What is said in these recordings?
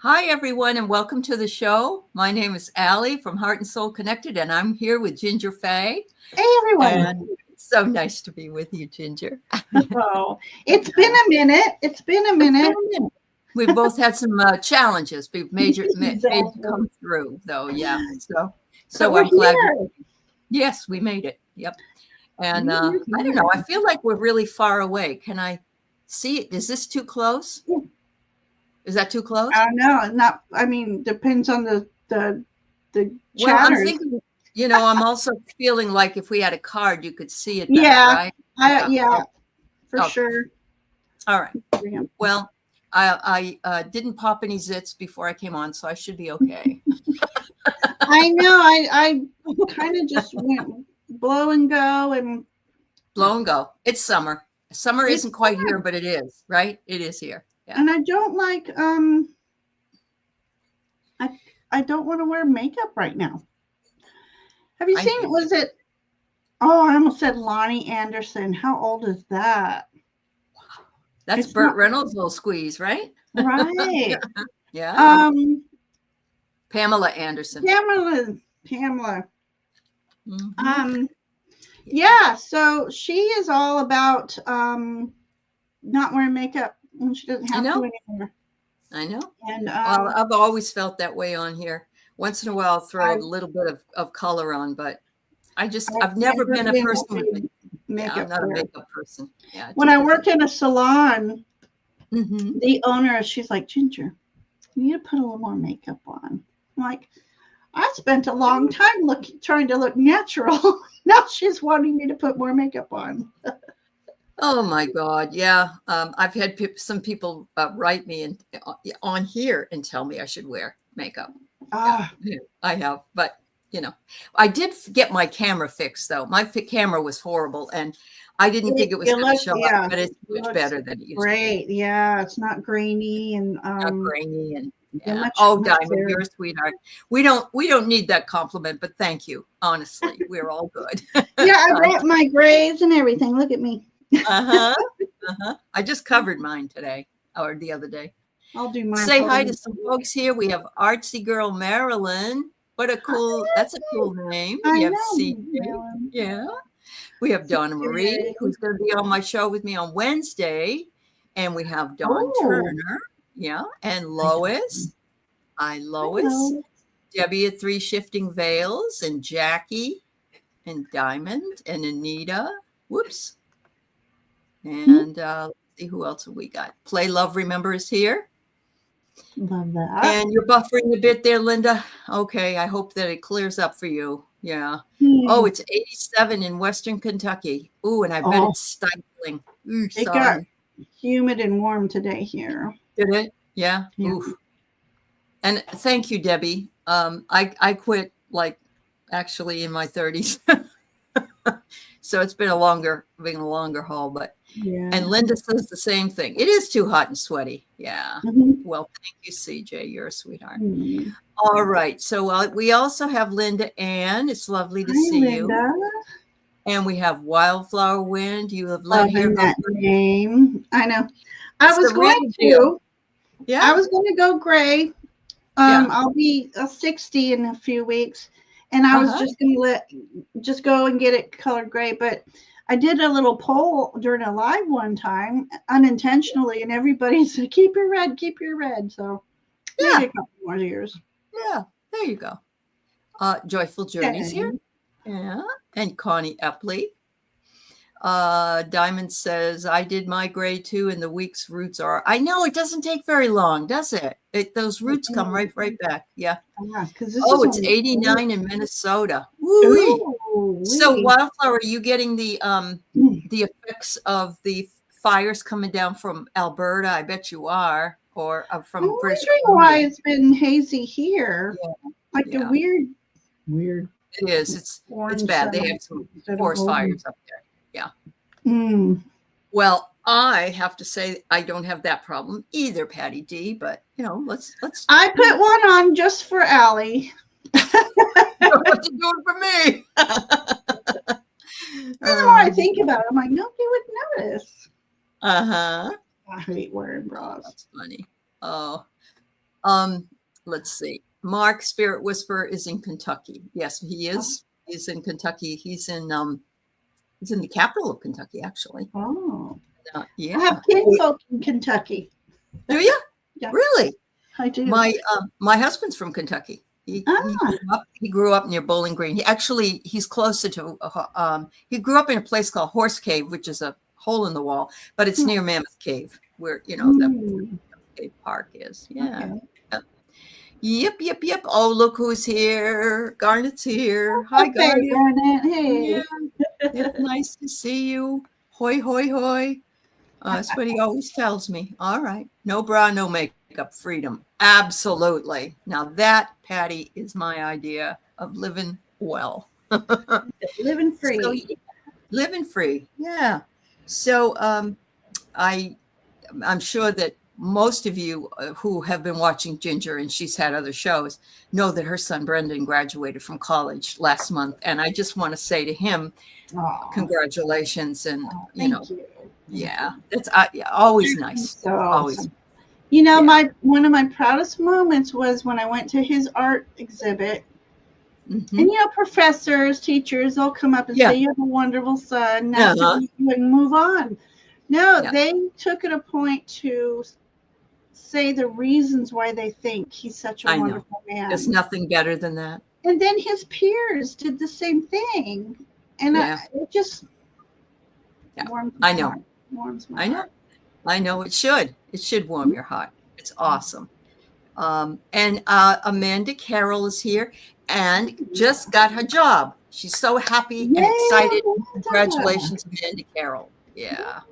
Hi, everyone, and welcome to the show. My name is Aley from Heart and Soul Connected, and I'm here with Ginger Faye. Hey, everyone. And it's so nice to be with you, Ginger. Oh, it's been a minute. It's been a minute. We both had some challenges. We've made you Exactly. come through, though. Yeah. But So we're I'm glad. here. Yes, we made it. Yep. And We're I don't know. I feel like we're really far away. Can I see it? Is this too close? Yeah. Is that too close? No, not. I mean, depends on the Well, chatters. I'm thinking, I'm also feeling like if we had a card, you could see it better, Yeah. right? Yeah, for Okay. sure. All right. Yeah. Well, I didn't pop any zits before I came on, so I should be okay. I know. I kind of just went blow and go and Blow and go. It's summer. Summer isn't quite here, but it is, right? It is here. Yeah. And I don't like I don't want to wear makeup right now. Have you seen? Was it? Oh, I almost said Lonnie Anderson. How old is that? That's Burt Reynolds' little squeeze, right? Right. Yeah. Pamela Anderson. Pamela. Mm-hmm. Yeah. So she is all about not wearing makeup when she doesn't have to anymore. I know. And well, I've always felt that way on here. Once in a while, I'll throw a little bit of color on, but I've never been a person with makeup. I'm not a makeup person. Yeah. When I worked in a salon, mm-hmm. the owner, she's like, Ginger, you need to put a little more makeup on. I'm like, I spent a long time trying to look natural. Now she's wanting me to put more makeup on. Oh my God. Yeah. I've had some people write me on here and tell me I should wear makeup. Yeah, I have, but I did get my camera fixed though. My camera was horrible and I didn't think it was going to show up, but it's much better than it used to be. Great. Yeah. It's not grainy and not grainy and yeah. Oh, Diamond, you're a sweetheart. We don't need that compliment, but thank you. Honestly, we're all good. Yeah, I brought my grays and everything. Look at me. I just covered mine today or the other day. I'll do mine. Say hi to some folks here. We have Artsy Girl Marilyn. What a cool, that's a cool name. We have CJ. Yeah. We have Donna Marie, who's going to be on my show with me on Wednesday. And we have Dawn Turner. Yeah. And Lois. Hi, Lois. Hello. Debbie at 3 Shifting Veils. And Jackie. And Diamond. And Anita. Whoops. And let's see who else have we got. Play Love Remember is here. Love that. And you're buffering a bit there, Linda. Okay, I hope that it clears up for you. Yeah. Oh, it's 87 in Western Kentucky. Ooh, and I bet it's stifling. Ooh, it got humid and warm today here. Did it? Yeah. Oof. And thank you, Debbie. I quit actually in my 30s. So it's been a longer haul, but and Linda says the same thing. It is too hot and sweaty. Yeah. Well, thank you, CJ. You're a sweetheart. All right. So we also have Linda Ann. It's lovely to see Linda. you. And we have Wildflower Wind. You have let here that name. I know. I was going to. Yeah. I was going to go gray. I'll be 60 in a few weeks. And I was just going to go and get it colored gray. But I did a little poll during a live one time unintentionally. And everybody said, keep your red, keep your red. So maybe a couple more years. Yeah, there you go. Joyful Journeys here. Yeah. And Connie Epley. Diamond says, I did my gray too, and the week's roots are. I know it doesn't take very long, does it? Those roots come right back. Yeah. It's 89 in Minnesota. Ooh. So Wildflower, are you getting the effects of the fires coming down from Alberta? I bet you are, or from British Columbia. Why it's been hazy here? Yeah. A weird. It is. It's bad. They have some forest fires up there. Yeah. Well, I have to say I don't have that problem either, Patty D. But let's. I put one on just for Aley. You don't have to do it for me. The more I think about it, I'm like, nobody would notice. I hate wearing bras. That's funny. Oh, Let's see. Mark, Spirit Whisperer, is in Kentucky. Yes, he is. He's in Kentucky. He's in the capital of Kentucky, actually. Oh. Yeah. I have kinfolk in Kentucky. Do you? Yeah. Really? I do. My husband's from Kentucky. He grew up near Bowling Green. He's closer to he grew up in a place called Horse Cave, which is a hole in the wall, but it's near Mammoth Cave, where the Cave Park is. Yeah. Okay. Yep. Oh, look who's here. Garnet's here. Hi, Garnet. Hey. Yeah. It's nice to see you. Hoi, hoi, hoi. That's what he always tells me. All right. No bra, no makeup, freedom. Absolutely. Now that, Patty, is my idea of living well. Living free. So, living free. Yeah. So I'm sure that most of you who have been watching Ginger, and she's had other shows, know that her son Brendan graduated from college last month. And I just want to say to him, congratulations. And, thank you. Yeah, it's always nice. So always. Awesome. One of my proudest moments was when I went to his art exhibit. Mm-hmm. And professors, teachers, they'll come up and say, "You have a wonderful son. Nice to meet you," and move on. No, they took it a point to say the reasons why they think he's such a wonderful man. There's nothing better than that. And then his peers did the same thing, and it just warmed my heart. Warms my heart. I know it should warm your heart. It's awesome. And Amanda Carroll is here and just got her job. She's so happy and excited. Congratulations, Amanda Carroll. Yeah.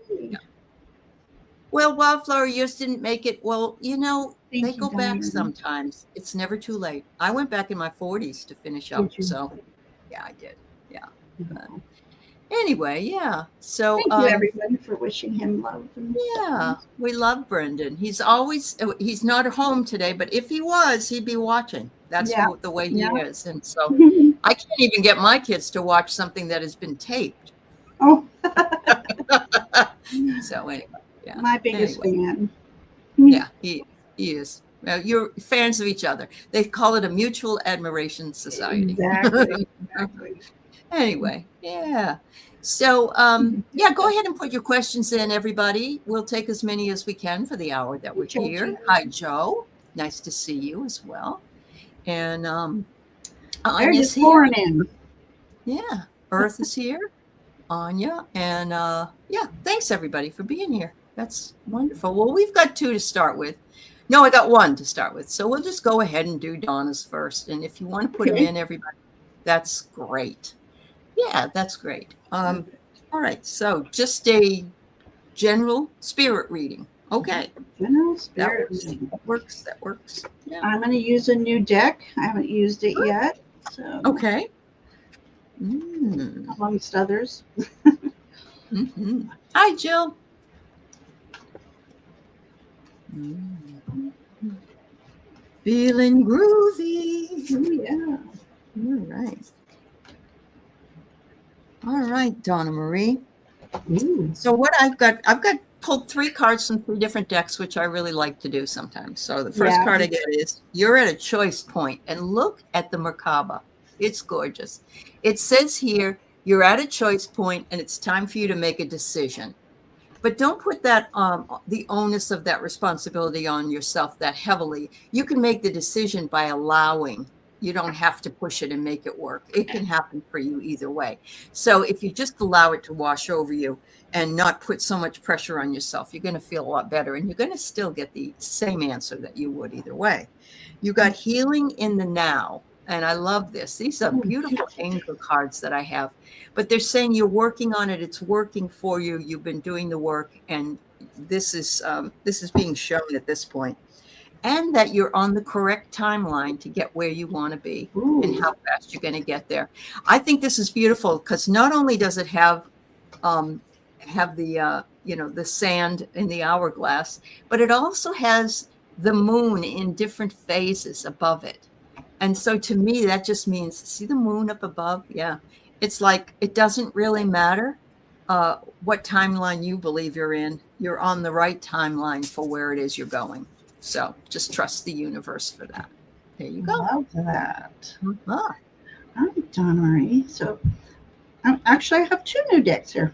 Well, Wildflower, yours didn't make it. Well, they go back sometimes. It's never too late. I went back in my 40s to finish up. So, yeah, I did. Yeah. Anyway, yeah. So thank you, everybody, for wishing him love. We love Brendan. He's not at home today, but if he was, he'd be watching. That's the way he is. And so I can't even get my kids to watch something that has been taped. Oh. So anyway, my biggest fan. Yeah, he is. You're fans of each other. They call it a mutual admiration society. Exactly. Anyway, yeah. So, go ahead and put your questions in, everybody. We'll take as many as we can for the hour that we're here. Hi, Joe. Nice to see you as well. And Anya's here. Yeah, Earth is here. Anya. And thanks, everybody, for being here. That's wonderful. Well, we've got 2 to start with. No, I got 1 to start with. So we'll just go ahead and do Donna's first. And if you want to put them in, everybody, that's great. Yeah, that's great. All right. So just a general spirit reading. Okay. General spirit reading. That works. Yeah. I'm going to use a new deck. I haven't used it yet. So. Okay. Amongst others. Mm-hmm. Hi, Jill. Feeling groovy. Yeah. All right, Donna Marie. So what I've got pulled 3 cards from 3 different decks, which I really like to do sometimes. So the first card I get is, you're at a choice point, and look at the Merkaba. It's gorgeous. It says here, you're at a choice point and it's time for you to make a decision. But don't put that the onus of that responsibility on yourself that heavily. You can make the decision by allowing. You don't have to push it and make it work. It can happen for you either way. So if you just allow it to wash over you and not put so much pressure on yourself, you're going to feel a lot better, and you're going to still get the same answer that you would either way. You got healing in the now. And I love this. These are beautiful angel cards that I have. But they're saying you're working on it. It's working for you. You've been doing the work. And this is being shown at this point. And that you're on the correct timeline to get where you want to be and how fast you're going to get there. I think this is beautiful because not only does it have the the sand in the hourglass, but it also has the moon in different phases above it. And so to me, that just means, see the moon up above? Yeah. It's like, it doesn't really matter what timeline you believe you're in. You're on the right timeline for where it is you're going. So just trust the universe for that. There you go. Love that. Uh-huh. All right, Donna Marie. So actually, I have 2 new decks here.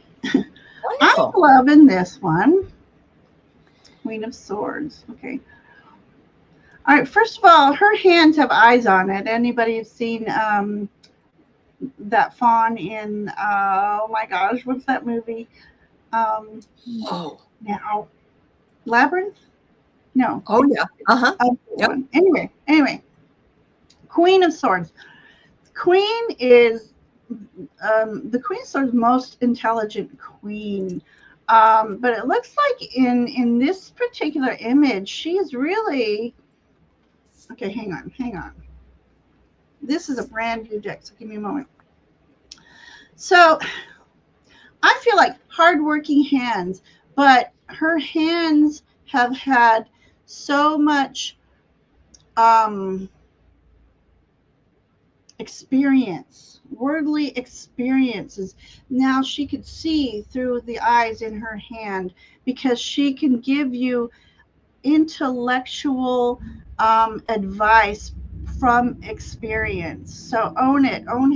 Wonderful. I'm loving this one. Queen of Swords. Okay. All right. First of all, her hands have eyes on it. Anybody seen that fawn in? Oh my gosh, what's that movie? Now, Labyrinth. No. Oh yeah. Uh-huh. Yep. Anyway. Queen of Swords. Queen is the Queen of Swords' most intelligent queen. But it looks like in this particular image, she is really okay. Hang on. This is a brand new deck, so give me a moment. So I feel like hardworking hands, but her hands have had so much experience, worldly experiences. Now she could see through the eyes in her hand because she can give you intellectual advice from experience. So own it. Own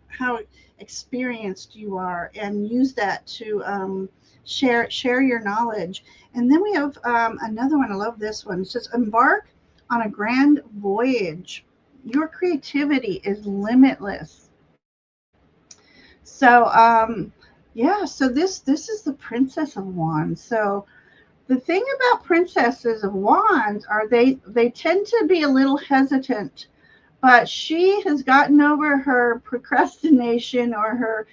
how experienced you are, and use that to share your knowledge. And then we have another one. I love this one. It says, embark on a grand voyage. Your creativity is limitless. So so this is the Princess of Wands. So the thing about Princesses of Wands are they tend to be a little hesitant, but she has gotten over her procrastination or her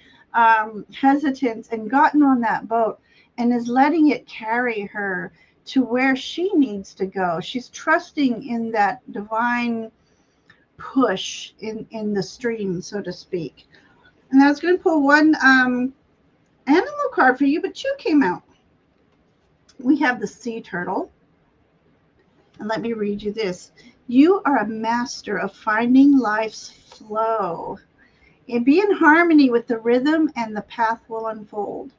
hesitance and gotten on that boat and is letting it carry her to where she needs to go. She's trusting in that divine push in the stream, so to speak. And I was going to pull one animal card for you, but 2 came out. We have the sea turtle. And let me read you this. You are a master of finding life's flow. And be in harmony with the rhythm, and the path will unfold.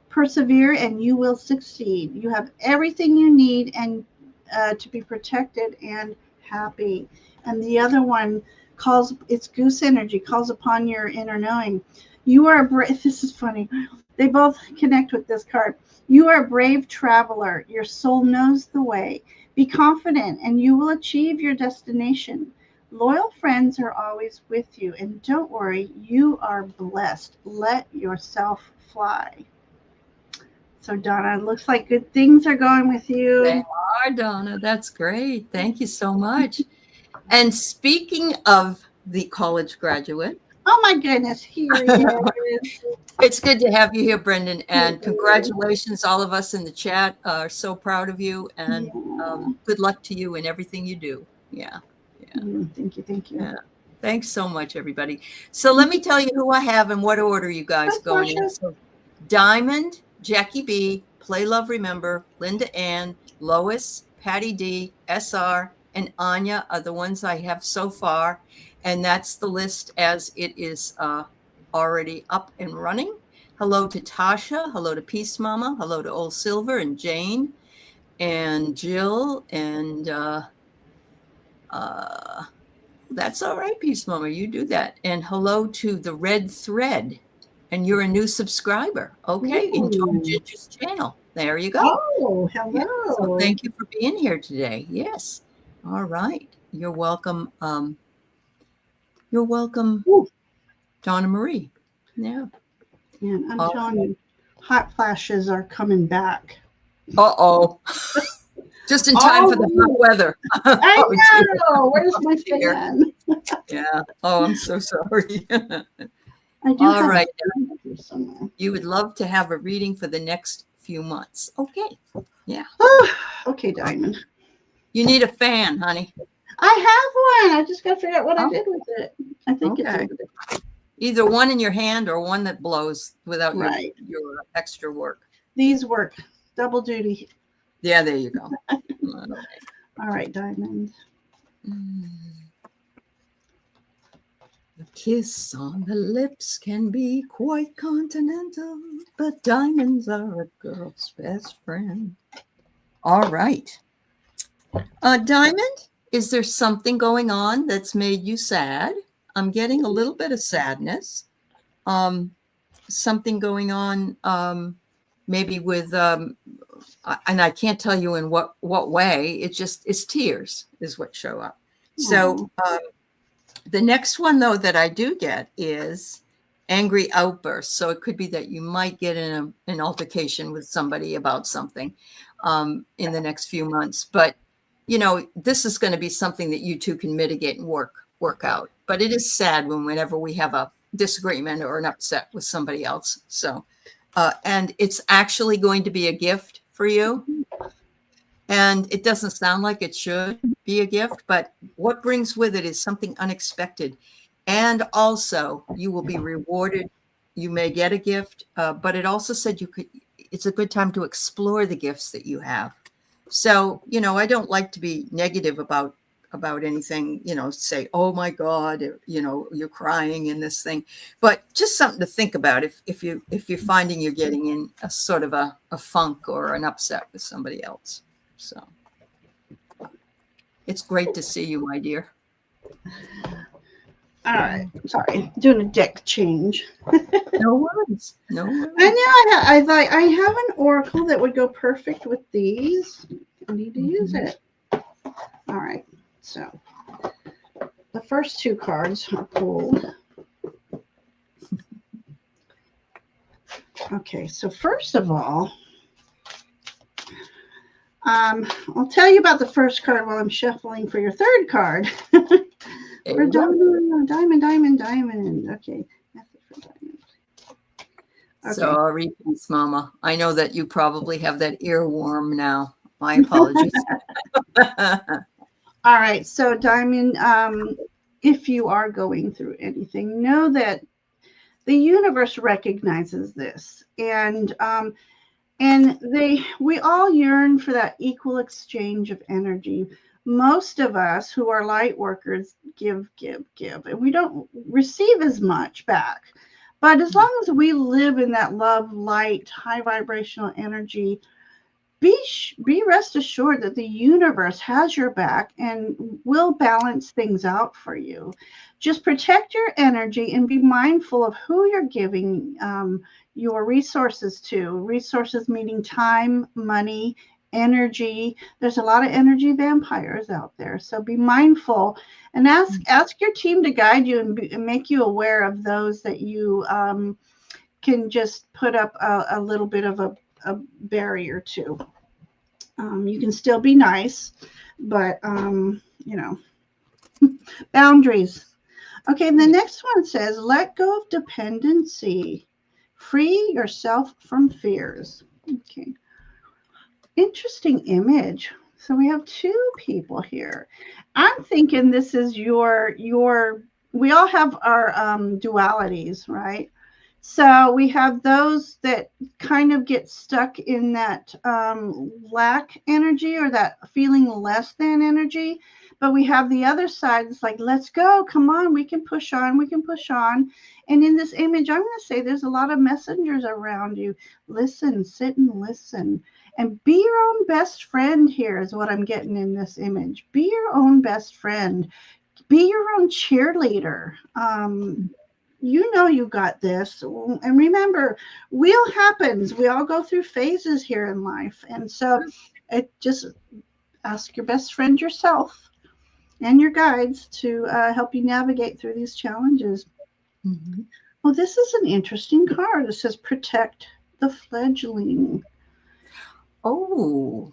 Persevere and you will succeed. You have everything you need and to be protected and happy. And the other one it's goose energy, calls upon your inner knowing. You are this is funny. They both connect with this card. You are a brave traveler. Your soul knows the way. Be confident and you will achieve your destination. Loyal friends are always with you. And don't worry, you are blessed. Let yourself fly. So, Donna, it looks like good things are going with you. They are, Donna. That's great. Thank you so much. And speaking of the college graduate. Oh, my goodness. Here he is. It's good to have you here, Brendan. And congratulations. All of us in the chat are so proud of you. And good luck to you in everything you do. Yeah. Thank you. Yeah. Thanks so much, everybody. So let me tell you who I have and what order you guys going in. So Diamond, Jackie B, Play Love Remember, Linda Ann, Lois, Patty D, SR, and Anya are the ones I have so far. And that's the list as it is already up and running. Hello to Tasha. Hello to Peace Mama. Hello to Old Silver and Jane and Jill. And that's all right, Peace Mama. You do that. And hello to the Red Thread. And you're a new subscriber. Okay. Enjoy Ginger's channel. There you go. Oh, hello. Yeah, so thank you for being here today. Yes. All right. You're welcome. You're welcome, Donna Marie. Yeah. And I'm telling you, hot flashes are coming back. Uh-oh. Just in time for the hot weather. I know. Where's my fan? Yeah. Oh, I'm so sorry. I do. All right. You would love to have a reading for the next few months. Okay. Yeah. Okay, Diamond. You need a fan, honey. I have one. I just got to figure out what I did with it. I think it's either one in your hand or one that blows without your extra work. These work. Double duty. Yeah, there you go. All right, Diamond. A kiss on the lips can be quite continental, but diamonds are a girl's best friend. All right. Diamond, is there something going on that's made you sad? I'm getting a little bit of sadness. Something going on, maybe with, and I can't tell you in what way. It's tears is what show up. So the next one, though, that I do get is angry outbursts. So it could be that you might get in an altercation with somebody about something in the next few months. But, you know, this is going to be something that you two can mitigate and work out. But it is sad whenever we have a disagreement or an upset with somebody else. So, and it's actually going to be a gift for you. And it doesn't sound like it should be a gift, but what brings with it is something unexpected. And also you will be rewarded. You may get a gift, but it also said it's a good time to explore the gifts that you have. So, you know, I don't like to be negative about anything, you know, say, oh my God, you know, you're crying in this thing, but just something to think about if you're finding you're getting in a sort of a funk or an upset with somebody else. So it's great to see you, my dear. All right. Sorry. Doing a deck change. No worries. No worries. I know I thought I have an oracle that would go perfect with these. I need to use it. All right. So the first two cards are pulled. Okay. So first of all, I'll tell you about the first card while I'm shuffling for your third card. For diamond. Okay. Okay. Sorry, Peace Mama. I know that you probably have that earworm now. My apologies. All right. So Diamond, if you are going through anything, know that the universe recognizes this. And we all yearn for that equal exchange of energy. Most of us who are light workers give, and we don't receive as much back. But as long as we live in that love, light, high vibrational energy, be rest assured that the universe has your back and will balance things out for you. Just protect your energy and be mindful of who you're giving your resources to. Resources meaning time, money, energy. There's a lot of energy vampires out there. So be mindful and ask your team to guide you and make you aware of those that you can just put up a little bit of a barrier to. You can still be nice, but you know, boundaries. Okay, and the next one says, let go of dependency. Free yourself from fears. Okay. Interesting image. So we have two people here. I'm thinking this is your we all have our dualities, right? So we have those that kind of get stuck in that lack energy or that feeling less than energy. But we have the other side. It's like, let's go. Come on. We can push on. We can push on. And in this image, I'm going to say there's a lot of messengers around you. Listen, sit and listen. And be your own best friend here is what I'm getting in this image. Be your own best friend. Be your own cheerleader. You know you got this. And remember, wheel happens. We all go through phases here in life. And so just ask your best friend yourself and your guides to help you navigate through these challenges. Mm-hmm. Well, this is an interesting card. It says protect the fledgling. Oh,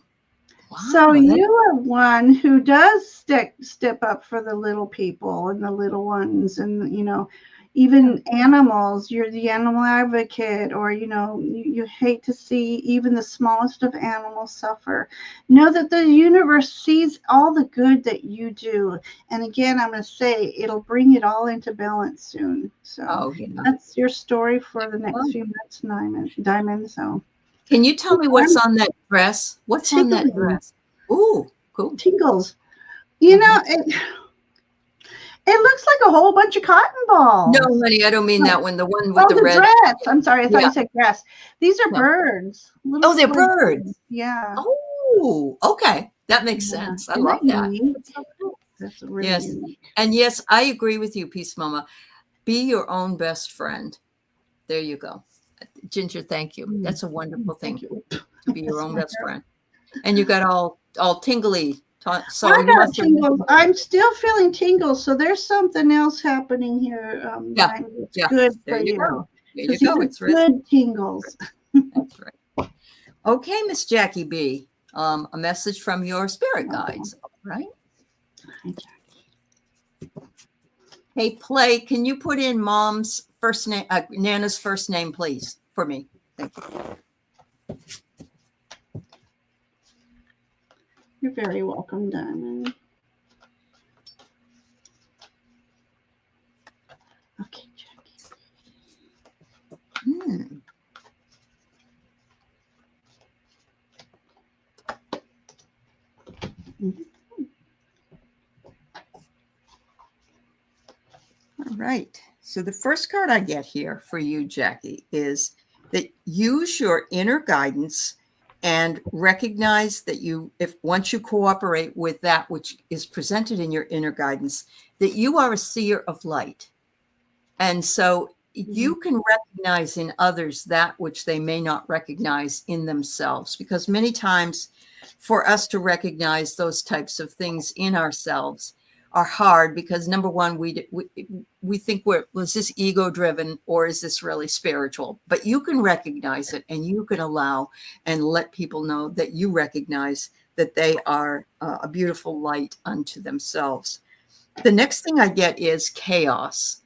wow. So you are one who does step up for the little people and the little ones, and you know, even animals. You're the animal advocate, or you know, you hate to see even the smallest of animals suffer. Know that the universe sees all the good that you do, and again, I'm going to say it'll bring it all into balance soon. So that's your story for the next few months, Diamond. So. Can you tell me what's on that dress? What's on that dress? Ooh, cool. Tingles. You know, it looks like a whole bunch of cotton balls. No, honey, I don't mean that one. The one with the red dress. I'm sorry. I thought you said grass. These are birds. Oh, they're birds. Yeah. Oh, okay. That makes sense. I love that. That's so cool. That's really unique. And yes, I agree with you, Peace Mama. Be your own best friend. There you go. Ginger, thank you. That's a wonderful thing to be your own best friend. And you got all tingly. So I got tingles. I'm still feeling tingles. So there's something else happening here. It's good for you. There you go. It's good tingles. That's right. Okay, Miss Jackie B. A message from your spirit guides. All right. Hi, Jackie. Hey, Play, can you put in Mom's first name, Nana's first name, please, for me? Thank you. You're very welcome, Donna. Okay, Jackie. All right. So the first card I get here for you, Jackie, is that use your inner guidance and recognize that once you cooperate with that which is presented in your inner guidance, that you are a seer of light. And so you can recognize in others that which they may not recognize in themselves, because many times for us to recognize those types of things in ourselves are hard, because number one, we think was this ego driven or is this really spiritual? But you can recognize it, and you can allow and let people know that you recognize that they are a beautiful light unto themselves. The next thing I get is chaos.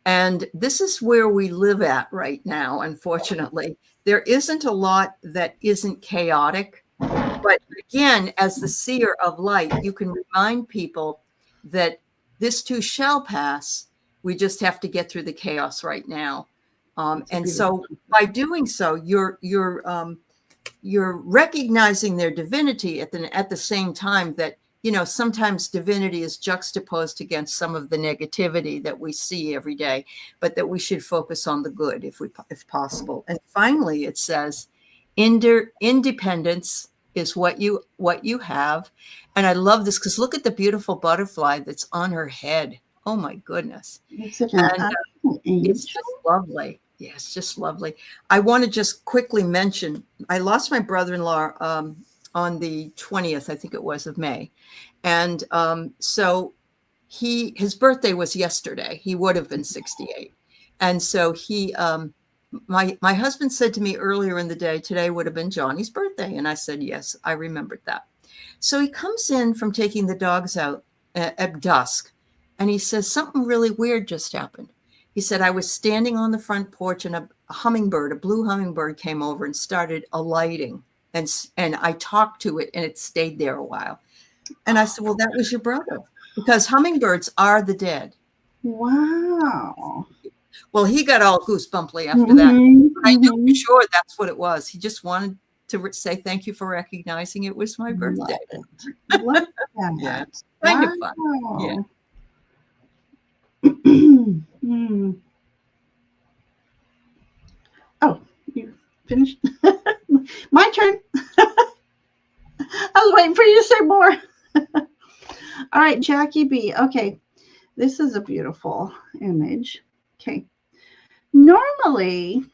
And this is where we live at right now, unfortunately. There isn't a lot that isn't chaotic. But again, as the seer of light, you can remind people that this too shall pass. We just have to get through the chaos right now. And so by doing so, you're recognizing their divinity at the same time that, sometimes divinity is juxtaposed against some of the negativity that we see every day, but that we should focus on the good if possible. And finally, it says, independence is what you have. And I love this because look at the beautiful butterfly that's on her head. Oh my goodness. It's just lovely. Yes, just lovely. I want to just quickly mention, I lost my brother-in-law on the 20th, I think it was, of May. And so his birthday was yesterday. He would have been 68. And so my husband said to me earlier in the day, today would have been Johnny's birthday. And I said, yes, I remembered that. So he comes in from taking the dogs out at dusk, and he says, something really weird just happened. He said, I was standing on the front porch, and a blue hummingbird came over and started alighting. And I talked to it, and it stayed there a while. And I said, well, that was your brother, because hummingbirds are the dead. Wow. Well, he got all goosebumpy after that. I knew for sure that's what it was. He just wanted to say thank you for recognizing it was my birthday. Love that. Yeah, it's kind of fun. Yeah. Oh, you finished? My turn. I was waiting for you to say more. All right, Jackie B. Okay, this is a beautiful image. Okay. Normally,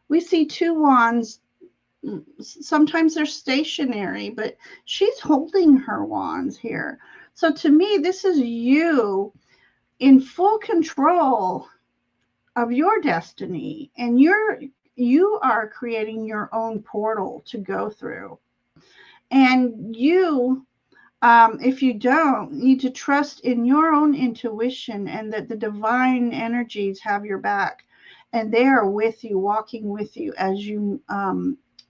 we see two wands. Sometimes they're stationary, but she's holding her wands here. So to me, this is you in full control of your destiny, and you are creating your own portal to go through. And you, if you don't, need to trust in your own intuition, and that the divine energies have your back, and they are with you, walking with you as you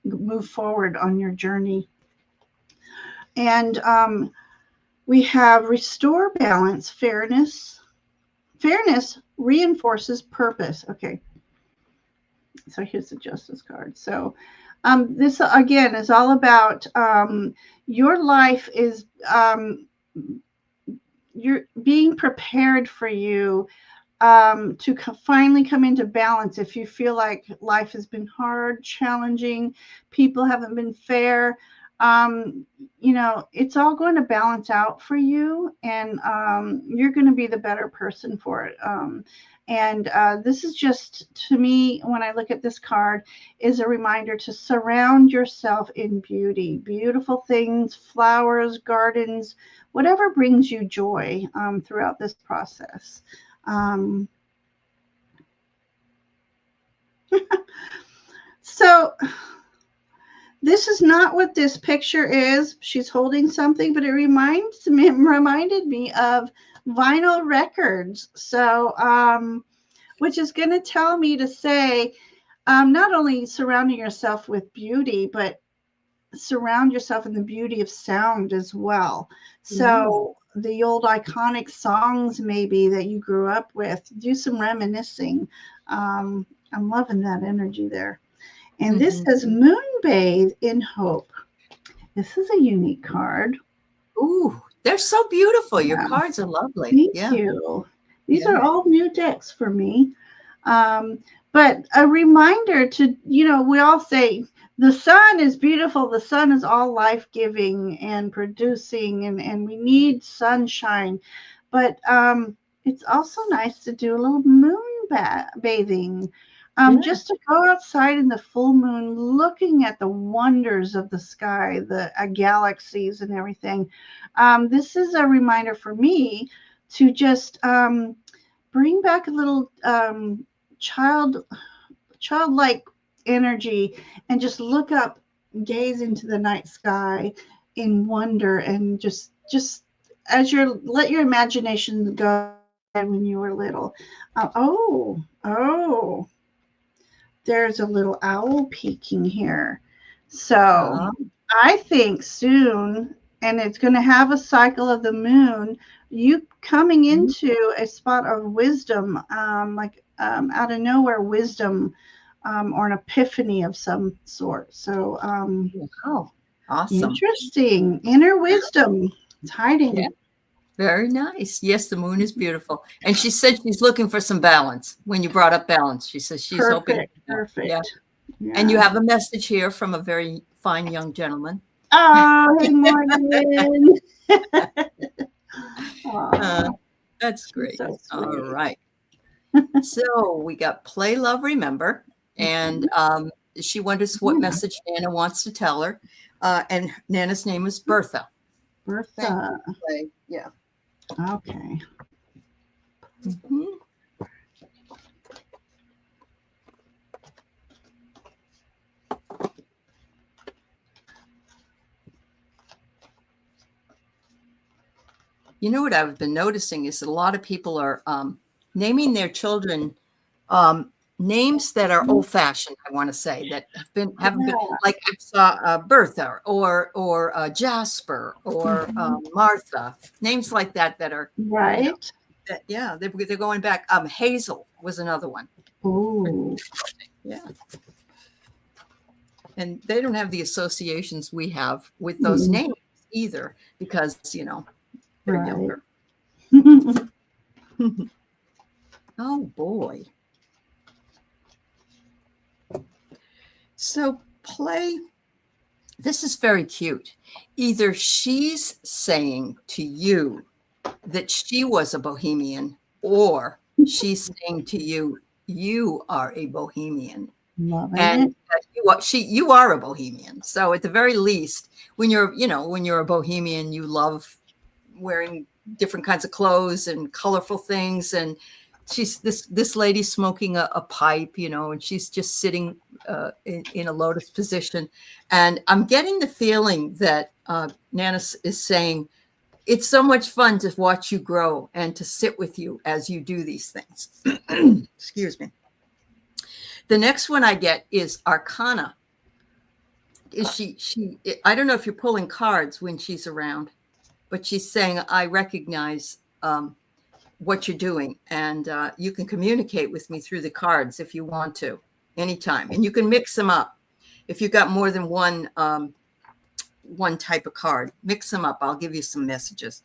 move forward on your journey. And we have restore balance, fairness. Fairness reinforces purpose. Okay. So here's the justice card. So this again is all about your life is you're being prepared for you to finally come into balance. If you feel like life has been hard, challenging, people haven't been fair, you know, it's all going to balance out for you, and you're going to be the better person for it. And this is just, to me, when I look at this card, is a reminder to surround yourself in beauty, beautiful things, flowers, gardens, whatever brings you joy throughout this process. So this is not what this picture is. She's holding something, but it reminded me of vinyl records. So, which is going to tell me to say, not only surrounding yourself with beauty, but surround yourself in the beauty of sound as well. So the old iconic songs maybe that you grew up with, do some reminiscing. I'm loving that energy there. And this says Moonbathe in Hope. This is a unique card. Ooh, they're so beautiful. Your cards are lovely. Thank you. These are all new decks for me. But a reminder to, you know, we all say the sun is beautiful. The sun is all life-giving and producing, and we need sunshine. But it's also nice to do a little moon bathing. Just to go outside in the full moon, looking at the wonders of the sky, the galaxies and everything. This is a reminder for me to just bring back a little childlike energy and just look up, gaze into the night sky in wonder, and just as let your imagination go when you were little. There's a little owl peeking here. So I think soon, and it's going to have a cycle of the moon, you coming into a spot of wisdom, like out of nowhere wisdom, or an epiphany of some sort. So awesome. Interesting. Inner wisdom. It's hiding. Yeah. Very nice. Yes, the moon is beautiful. And she said she's looking for some balance. When you brought up balance, she says she's hoping. Perfect. Yeah. And you have a message here from a very fine young gentleman. Oh, hey, Morgan. That's great. So all right. So we got Play, Love, Remember. And she wonders what message Nana wants to tell her. And Nana's name is Bertha. Bertha. Yeah. Okay. You know what I've been noticing is that a lot of people are naming their children names that are old-fashioned. I want to say that haven't been, like I saw Bertha or Jasper or Martha, names like that are right. You know, they're going back. Hazel was another one. Ooh. Yeah. And they don't have the associations we have with those names either, because you know they're younger. Oh boy. So Play, this is very cute. Either she's saying to you that she was a bohemian, or she's saying to you, you are a bohemian. And you are a bohemian. So at the very least, when you're a bohemian, you love wearing different kinds of clothes and colorful things. And she's this lady smoking a pipe, you know, and she's just sitting in a lotus position. And I'm getting the feeling that Nana is saying, it's so much fun to watch you grow and to sit with you as you do these things. Excuse me. The next one I get is Arcana. Is she? I don't know if you're pulling cards when she's around, but she's saying, I recognize what you're doing, and you can communicate with me through the cards if you want to, anytime. And you can mix them up. If you've got more than one type of card, mix them up. I'll give you some messages.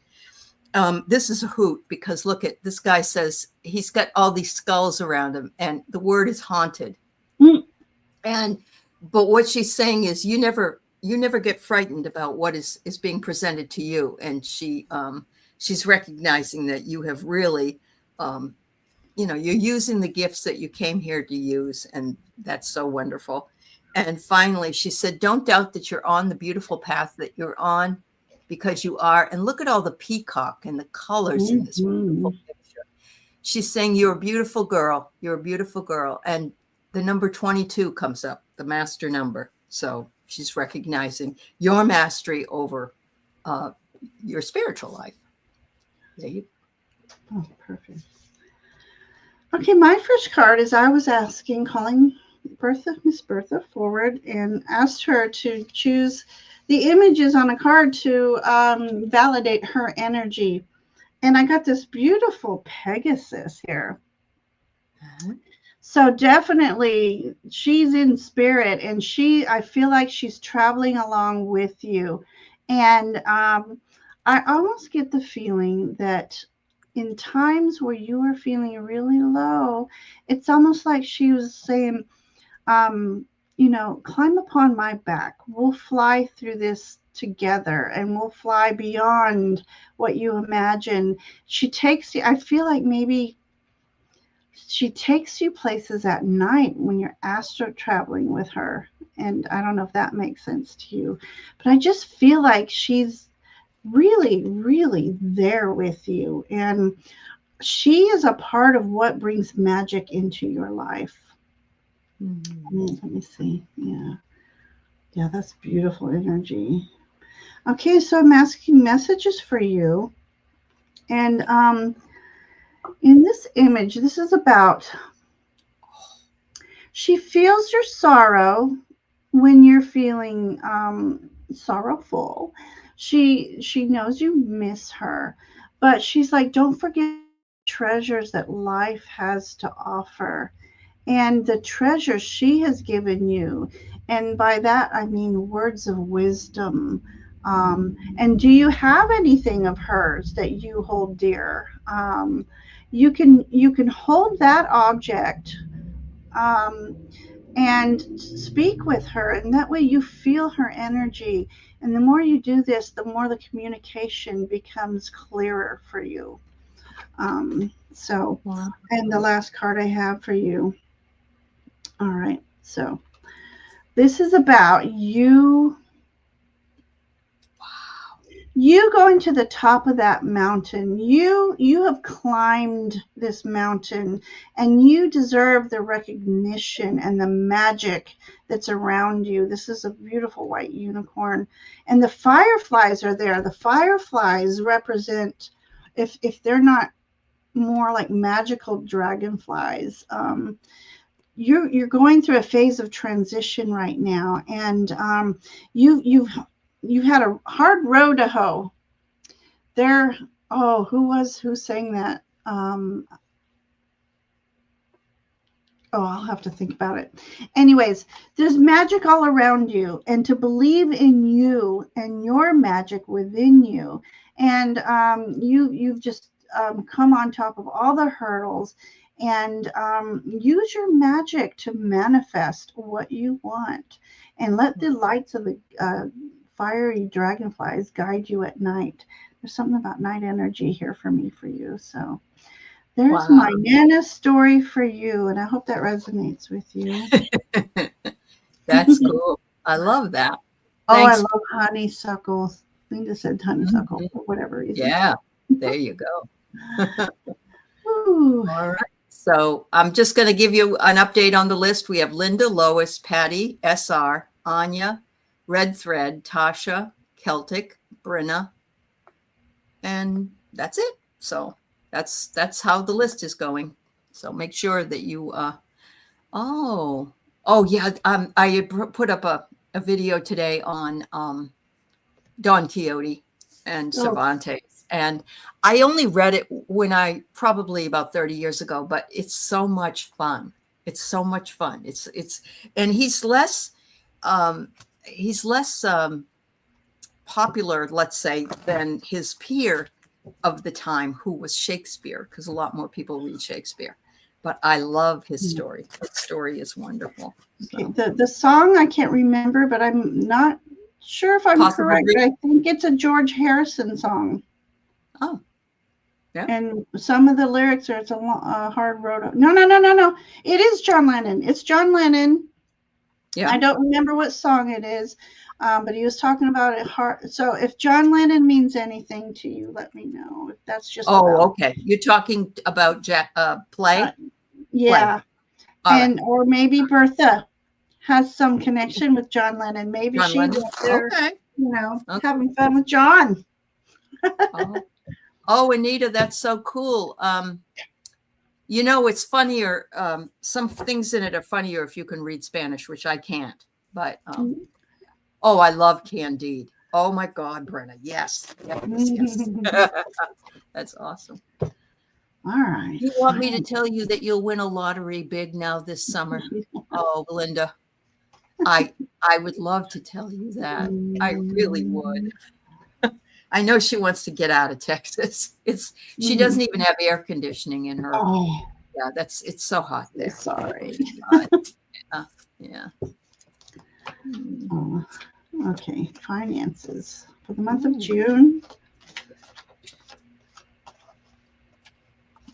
This is a hoot, because look at this guy says he's got all these skulls around him, and the word is haunted. But what she's saying is you never never get frightened about what is being presented to you. And she's recognizing that you have really, you're using the gifts that you came here to use. And that's so wonderful. And finally, she said, don't doubt that you're on the beautiful path that you're on, because you are. And look at all the peacock and the colors in this wonderful picture. She's saying, you're a beautiful girl. You're a beautiful girl. And the number 22 comes up, the master number. So she's recognizing your mastery over your spiritual life. There you go. Oh, perfect. Okay, my first card is I was calling Miss Bertha forward and asked her to choose the images on a card to validate her energy. And I got this beautiful Pegasus here. So definitely she's in spirit, and I feel like she's traveling along with you. And I almost get the feeling that in times where you are feeling really low, it's almost like she was saying, climb upon my back. We'll fly through this together, and we'll fly beyond what you imagine. She takes you, I feel like maybe she takes you places at night when you're astro traveling with her. And I don't know if that makes sense to you, but I just feel like she's really, really there with you. And she is a part of what brings magic into your life. Let me see. Yeah, that's beautiful energy. Okay, so I'm asking messages for you. And in this image, this is about, she feels your sorrow when you're feeling sorrowful. She knows you miss her, but she's like, don't forget the treasures that life has to offer and the treasures she has given you. And by that, I mean words of wisdom. And do you have anything of hers that you hold dear? You can hold that object and speak with her, and that way you feel her energy. And the more you do this, the more the communication becomes clearer for you. And the last card I have for you. All right, so this is about you. You going to the top of that mountain. You have climbed this mountain, and you deserve the recognition and the magic that's around you. This is a beautiful white unicorn, and the fireflies are there. The fireflies represent, if they're not more like magical dragonflies, you're going through a phase of transition right now, and you've had a hard road to hoe. There, who sang that? I'll have to think about it. Anyways, there's magic all around you, and to believe in you and your magic within you, and you've just come on top of all the hurdles, and use your magic to manifest what you want, and let the lights of the fiery dragonflies guide you at night. There's something about night energy here for you. So there's my Nana story for you, and I hope that resonates with you. That's cool. I love that. Thanks. I love honeysuckles. Linda said honeysuckle for whatever reason. Yeah, there you go. All right. So I'm just going to give you an update on the list. We have Linda, Lois, Patty, SR, Anya, Red Thread, Tasha, Celtic, Brenna, and that's it. So that's how the list is going. So make sure that you I put up a video today on Don Quixote and Cervantes, and I only read it when probably about 30 years ago, but it's so much fun. It's so much fun. It's and he's less popular, let's say, than his peer of the time, who was Shakespeare, because a lot more people read Shakespeare. But I love his story. His story is wonderful. Okay. The song I can't remember, but I'm not sure if I'm correct. I think it's a George Harrison song. Oh, yeah. And some of the lyrics are, it's a hard road. No. It is John Lennon. It's John Lennon. Yeah. I don't remember what song it is, but he was talking about it hard. So if John Lennon means anything to you, let me know. If that's just okay. You're talking about play? Yeah. Play. And right. Or maybe Bertha has some connection with John Lennon. Maybe John Lennon. Was there, having fun with John. Oh, Anita, that's so cool. It's funnier. Some things in it are funnier if you can read Spanish, which I can't. But I love Candide. Oh my God, Brenna. Yes. That's awesome. All right. You want me to tell you that you'll win a lottery big now this summer? Oh, Belinda, I would love to tell you that. I really would. I know she wants to get out of Texas. She doesn't even have air conditioning in her. Oh. Yeah, it's so hot there. Sorry. Yeah. Okay, finances for the month of June.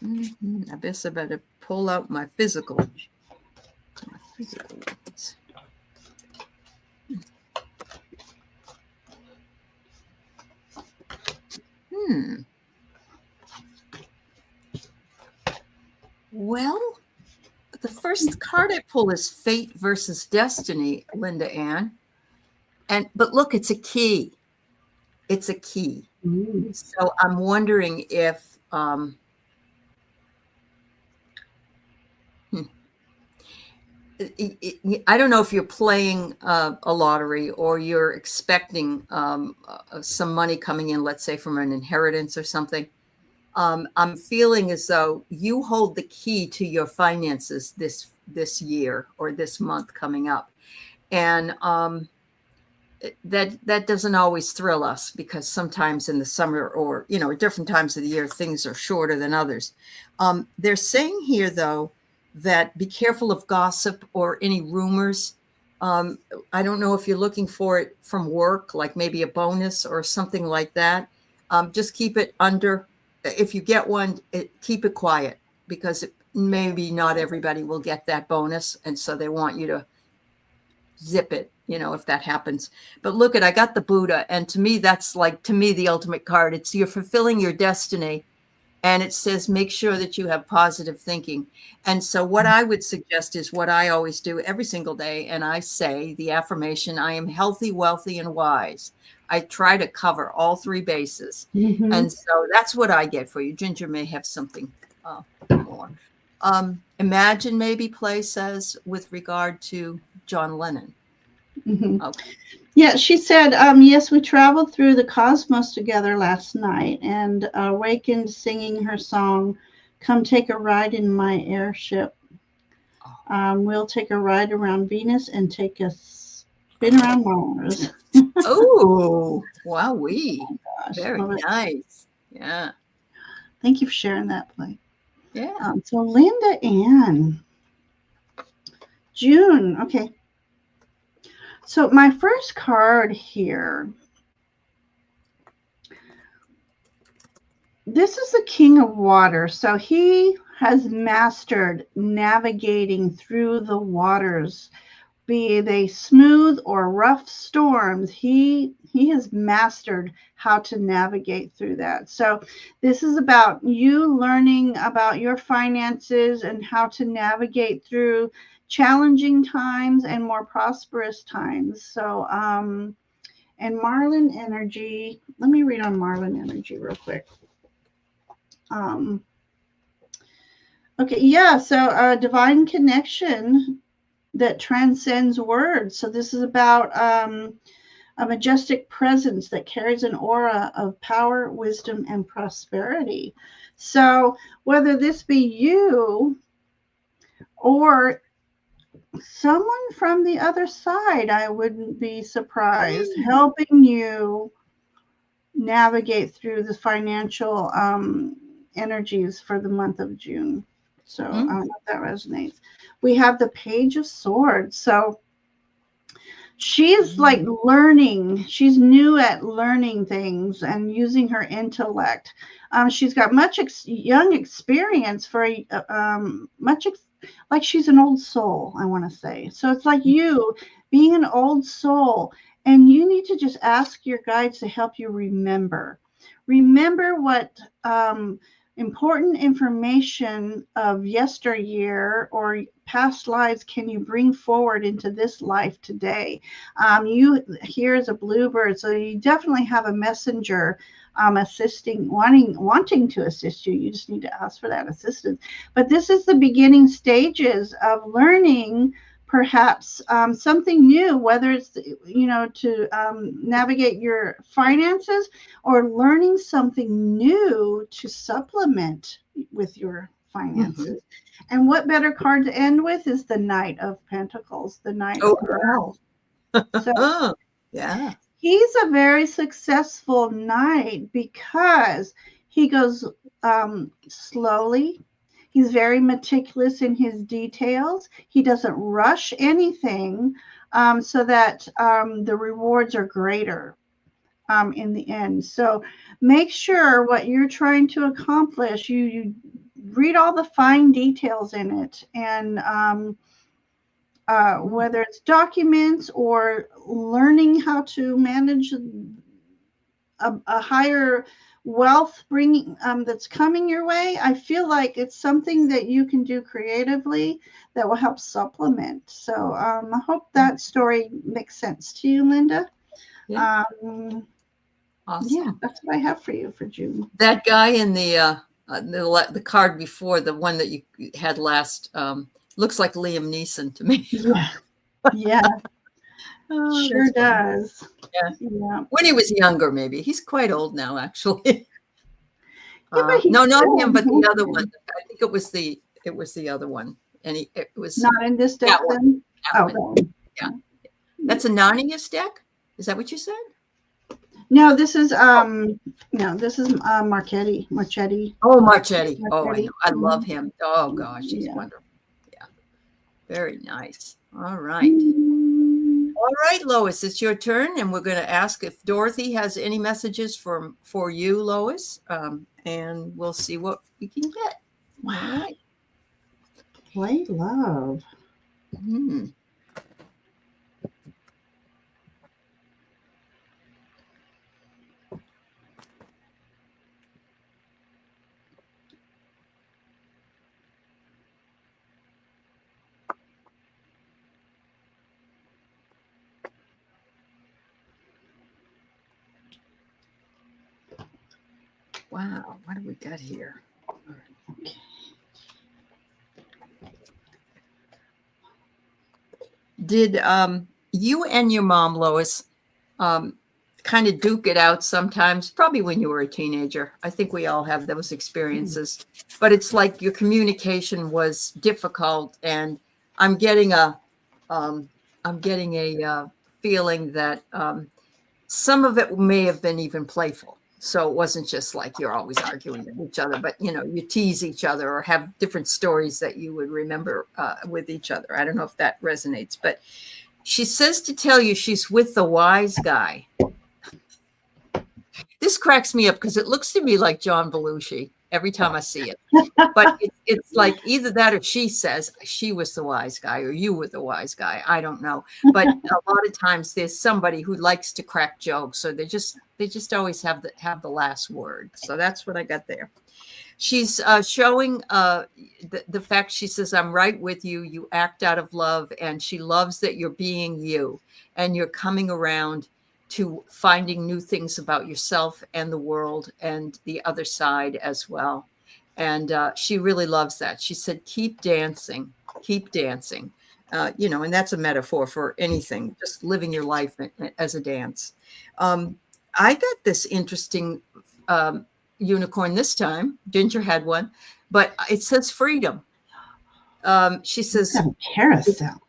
I guess I better pull out my physical. Ones. Well, the first card I pull is Fate versus Destiny, Linda Ann. But look, it's a key. It's a key. So I'm wondering if I don't know if you're playing a lottery or you're expecting some money coming in, let's say from an inheritance or something. I'm feeling as though you hold the key to your finances this year or this month coming up. And that doesn't always thrill us because sometimes in the summer or, at different times of the year, things are shorter than others. They're saying here, though, that be careful of gossip or any rumors. I don't know if you're looking for it from work, like maybe a bonus or something like that. Just keep it under. If you get one, keep it quiet because maybe not everybody will get that bonus. And so they want you to zip it, if that happens. But look I got the Buddha. And to me, that's the ultimate card. It's you're fulfilling your destiny. And it says, make sure that you have positive thinking. And so what I would suggest is what I always do every single day. And I say the affirmation, I am healthy, wealthy, and wise. I try to cover all three bases. And so that's what I get for you. Ginger may have something more. Imagine maybe Play says with regard to John Lennon. Okay. Yeah, she said, yes, we traveled through the cosmos together last night and awakened singing her song, Come Take a Ride in My Airship. We'll take a ride around Venus and take a spin around Mars. Oh, wowee. Oh very nice. Yeah. Thank you for sharing that, Play. Yeah. So Linda Ann. June. Okay. So my first card here, this is the King of Water. So he has mastered navigating through the waters, be they smooth or rough storms. He has mastered how to navigate through that. So this is about you learning about your finances and how to navigate through challenging times and more prosperous times. So, and Marlin energy, let me read on Marlin energy real quick. Okay, yeah, so divine connection that transcends words. So this is about a majestic presence that carries an aura of power, wisdom, and prosperity. So whether this be you or someone from the other side, I wouldn't be surprised, helping you navigate through the financial energies for the month of June. So I don't know if that resonates. We have the Page of Swords. So She's like learning. She's new at learning things and using her intellect. She's got much young experience for like she's an old soul, I want to say. So it's like you being an old soul, and you need to just ask your guides to help you remember what important information of yesteryear or past lives can you bring forward into this life today. You here is a bluebird, so you definitely have a messenger assisting, wanting to assist you. You just need to ask for that assistance. But this is the beginning stages of learning perhaps something new, whether it's, to navigate your finances, or learning something new to supplement with your finances. And what better card to end with is the Knight of Pentacles, the Knight of Earth. So, yeah. He's a very successful knight because he goes slowly. He's very meticulous in his details. He doesn't rush anything, so that the rewards are greater in the end. So make sure what you're trying to accomplish, you read all the fine details in it, and whether it's documents or learning how to manage a higher wealth bringing that's coming your way. I feel like it's something that you can do creatively that will help supplement. So I hope that story makes sense to you, Linda. Yeah. Awesome. Yeah, that's what I have for you for June. That guy in the card before, the one that you had last, looks like Liam Neeson to me. Yeah. Sure does. Yeah. When he was younger, maybe. He's quite old now, actually. No, not him, but the other one. I think it was the other one. And it was not in this deck then? Yeah. That's Anonymous deck? Is that what you said? No, this is Marchetti. Oh, Marchetti. Oh, I know. I love him. Oh gosh, he's wonderful. Yeah. Very nice. All right. All right, Lois, it's your turn, and we're going to ask if Dorothy has any messages for you, Lois, and we'll see what we can get. All right. Play love. Wow, what do we got here? Okay. Did you and your mom, Lois, kind of duke it out sometimes? Probably when you were a teenager. I think we all have those experiences. But it's like your communication was difficult, and I'm getting a feeling that some of it may have been even playful. So it wasn't just like you're always arguing with each other, but you tease each other or have different stories that you would remember with each other. I don't know if that resonates, but she says to tell you she's with the wise guy. This cracks me up because it looks to me like John Belushi every time I see it. But it's like either that or she says she was the wise guy or you were the wise guy. I don't know. But a lot of times there's somebody who likes to crack jokes. So they just always have the last word. So that's what I got there. She's showing the fact, she says, I'm right with you. You act out of love. And she loves that you're being you and you're coming around to finding new things about yourself and the world and the other side as well. And she really loves that. She said, keep dancing, and that's a metaphor for anything, just living your life as a dance. I got this interesting unicorn this time. Ginger had one, but it says freedom. She says, carousel.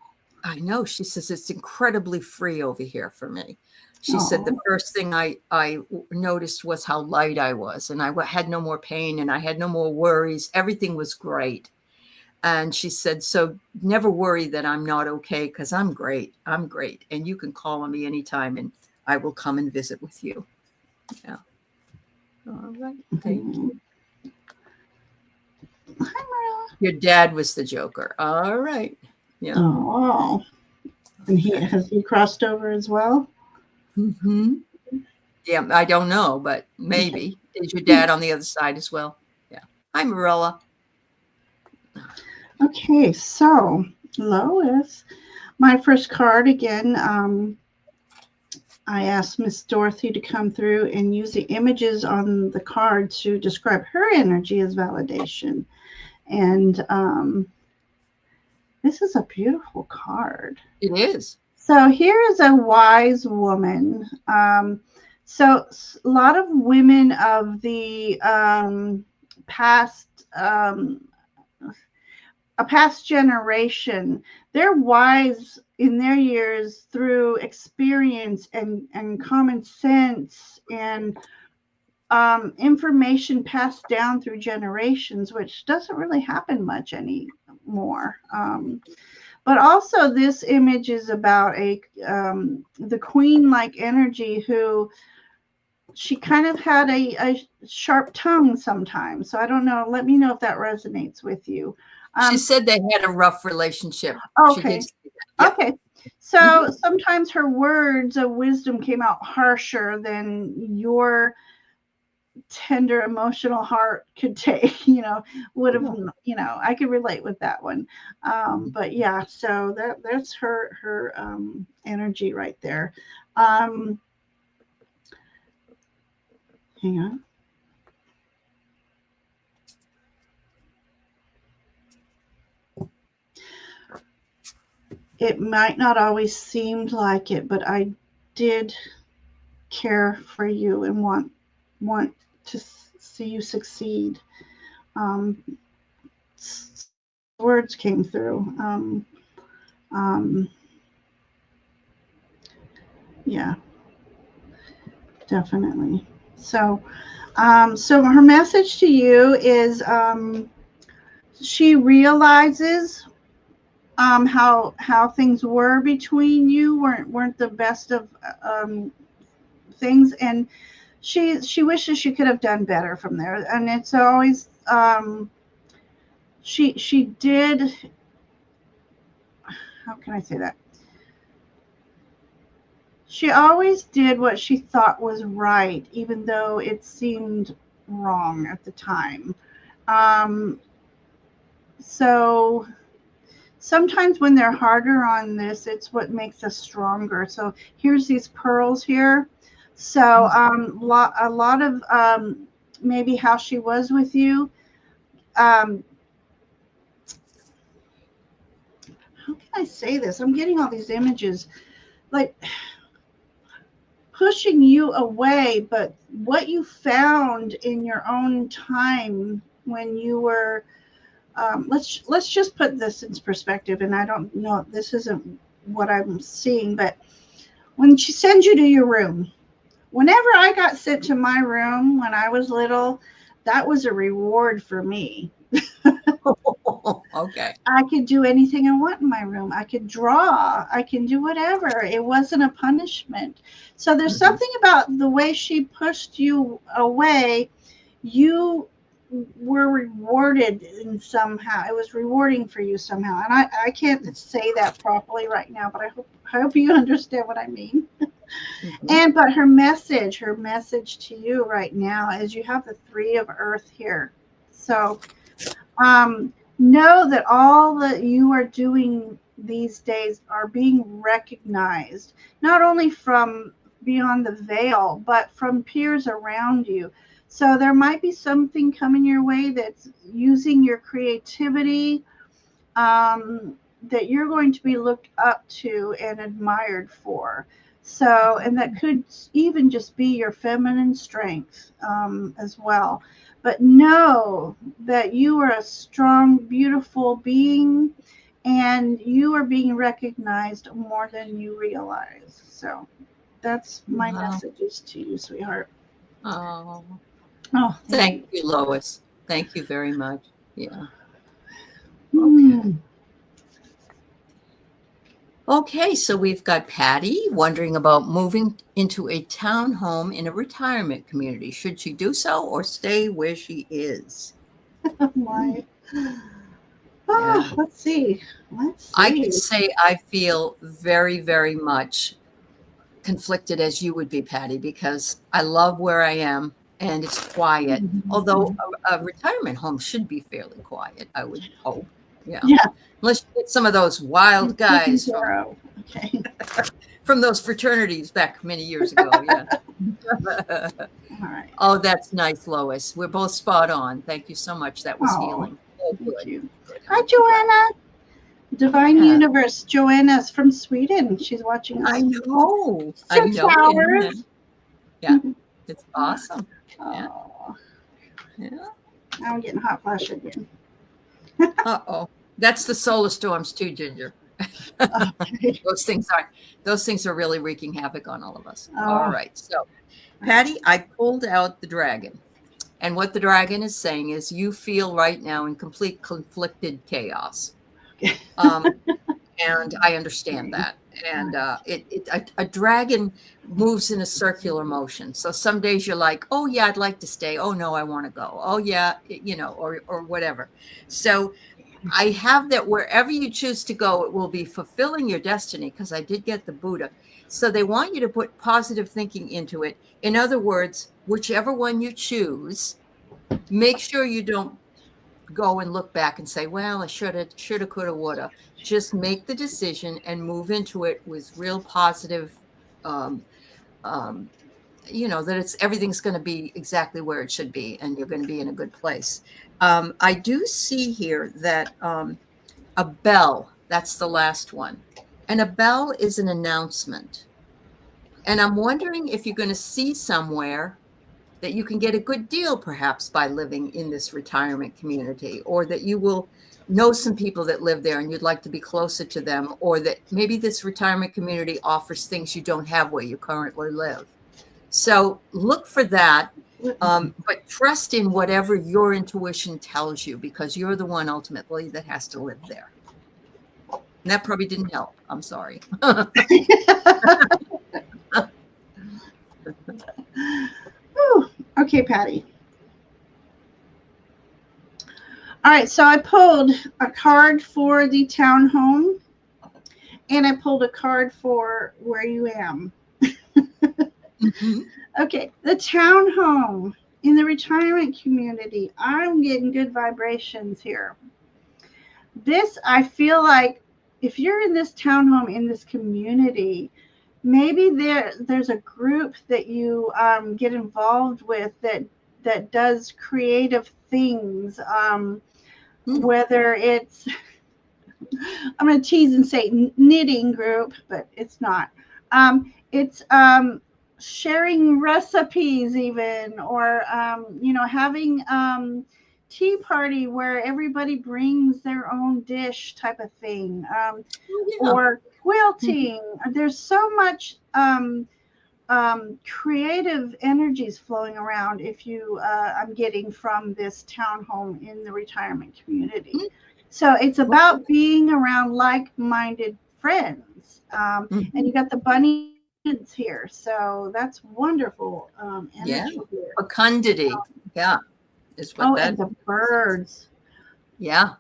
I know. She says, it's incredibly free over here for me. She said the first thing I noticed was how light I was, and I had no more pain and I had no more worries. Everything was great. And she said, so never worry that I'm not okay, because I'm great. I'm great. And you can call on me anytime and I will come and visit with you. Yeah. All right. Thank you. Hi, Marilla. Your dad was the Joker. All right. Yeah. Oh. And has he crossed over as well? Mm-hmm. Yeah, I don't know, but maybe. Is your dad on the other side as well? Yeah. Hi, Marilla. Okay, so Lois, my first card again. I asked Miss Dorothy to come through and use the images on the card to describe her energy as validation. And this is a beautiful card. It is. So here is a wise woman. So a lot of women of the past, a past generation, they're wise in their years through experience and common sense and information passed down through generations, which doesn't really happen much anymore. But also this image is about the queen-like energy who she kind of had a sharp tongue sometimes. So I don't know. Let me know if that resonates with you. She said they had a rough relationship. Okay. Yep. Okay. So sometimes her words of wisdom came out harsher than your tender emotional heart could take, would have, I could relate with that one. But yeah, so that's her energy right there. Hang on. It might not always seem like it, but I did care for you and want to see you succeed. Words came through. Yeah, definitely. So her message to you is she realizes how things were between you weren't the best of things, and she wishes she could have done better from there. And it's always she did, how can I say that? She always did what she thought was right, even though it seemed wrong at the time. So sometimes when they're harder on this, it's what makes us stronger. So here's these pearls here. So a lot of maybe how she was with you. How can I say this? I'm getting all these images, like pushing you away, but what you found in your own time when you were, let's just put this in perspective. And I don't know, this isn't what I'm seeing, but when she sends you to your room, whenever I got sent to my room when I was little, that was a reward for me. Okay. I could do anything I want in my room. I could draw. I can do whatever. It wasn't a punishment. So there's something about the way she pushed you away. You were rewarded in somehow. It was rewarding for you somehow. And I can't say that properly right now, but I hope you understand what I mean. But her message to you right now is you have the 3 of Earth here. So know that all that you are doing these days are being recognized, not only from beyond the veil, but from peers around you. So there might be something coming your way that's using your creativity, that you're going to be looked up to and admired for. So, and that could even just be your feminine strength as well. But know that you are a strong, beautiful being, and you are being recognized more than you realize. So that's my messages to you, sweetheart. Oh, thank you, Lois. Thank you very much. Yeah. Okay. Okay, so we've got Patty wondering about moving into a townhome in a retirement community. Should she do so or stay where she is? Oh my. Oh, yeah. Let's see. I could say I feel very, very much conflicted as you would be, Patty, because I love where I am and it's quiet. Although a retirement home should be fairly quiet, I would hope. Yeah. Unless you get some of those wild guys from those fraternities back many years ago. Yeah. All right. Oh, that's nice, Lois. We're both spot on. Thank you so much. That was healing. Oh, thank you. Hi, Joanna. Divine Universe. Joanna's from Sweden. She's watching us. I know. 6 hours. Yeah. It's awesome. Oh. Yeah. Now I'm getting hot flash again. Uh-oh. That's the solar storms too, Ginger. Okay. Those things are really wreaking havoc on all of us. All right. So, Patty, I pulled out the dragon. And what the dragon is saying is you feel right now in complete conflicted chaos. And I understand that. And a dragon moves in a circular motion. So some days you're like, oh, yeah, I'd like to stay. Oh, no, I want to go. Oh, yeah, or whatever. So I have that wherever you choose to go, it will be fulfilling your destiny, because I did get the Buddha. So they want you to put positive thinking into it. In other words, whichever one you choose, make sure you don't go and look back and say, well, I shoulda, coulda, woulda. Just make the decision and move into it with real positive, that everything's going to be exactly where it should be, and you're going to be in a good place. I do see here that a bell, that's the last one. And a bell is an announcement. And I'm wondering if you're going to see somewhere that you can get a good deal, perhaps, by living in this retirement community, or that you will know some people that live there and you'd like to be closer to them, or that maybe this retirement community offers things you don't have where you currently live. So look for that, but trust in whatever your intuition tells you, because you're the one ultimately that has to live there. And that probably didn't help. I'm sorry. Okay, Patty. All right, so I pulled a card for the townhome, and I pulled a card for where you am. Okay, the townhome in the retirement community. I'm getting good vibrations here. This, I feel like, if you're in this townhome, in this community, maybe there's a group that you get involved with that does creative things, whether it's, I'm going to tease and say knitting group, but it's not. It's sharing recipes even, or having tea party where everybody brings their own dish type of thing, or quilting. There's so much creative energies flowing around, if you I'm getting from this townhome in the retirement community. So it's about being around like-minded friends, and you got the bunny here, so that's wonderful energy here. Fecundity, is what that. And the birds. Yeah.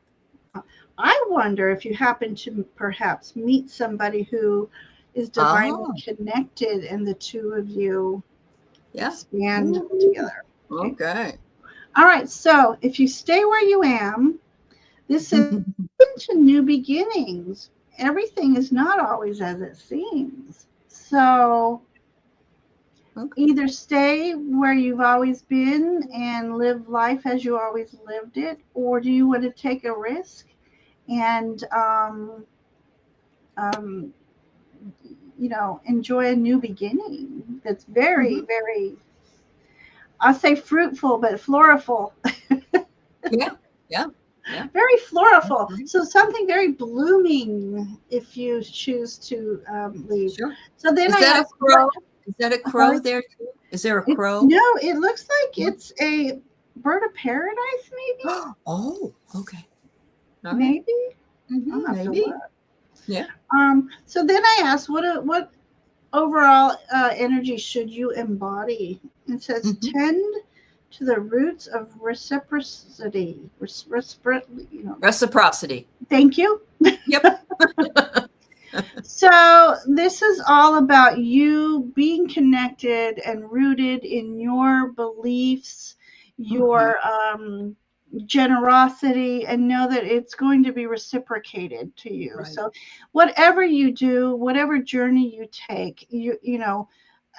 I wonder if you happen to perhaps meet somebody who is divinely connected, and the two of you expand together. Okay. All right. So if you stay where you am, this is into new beginnings. Everything is not always as it seems. So either stay where you've always been and live life as you always lived it, or do you want to take a risk and enjoy a new beginning that's very, very, I'll say fruitful, but flouriful. Yeah. Very flouriful. So something very blooming if you choose to leave. Sure. So then Is that a crow? Is that a crow there too? Is there a crow? No, it looks like it's a bird of paradise, maybe. Oh, okay. Maybe. Maybe. Yeah. So then I asked, what overall energy should you embody? It says tend to the roots of reciprocity. Reciprocity. Thank you. Yep. So this is all about you being connected and rooted in your beliefs, your generosity, and know that it's going to be reciprocated to you. Right. So whatever you do, whatever journey you take, you know,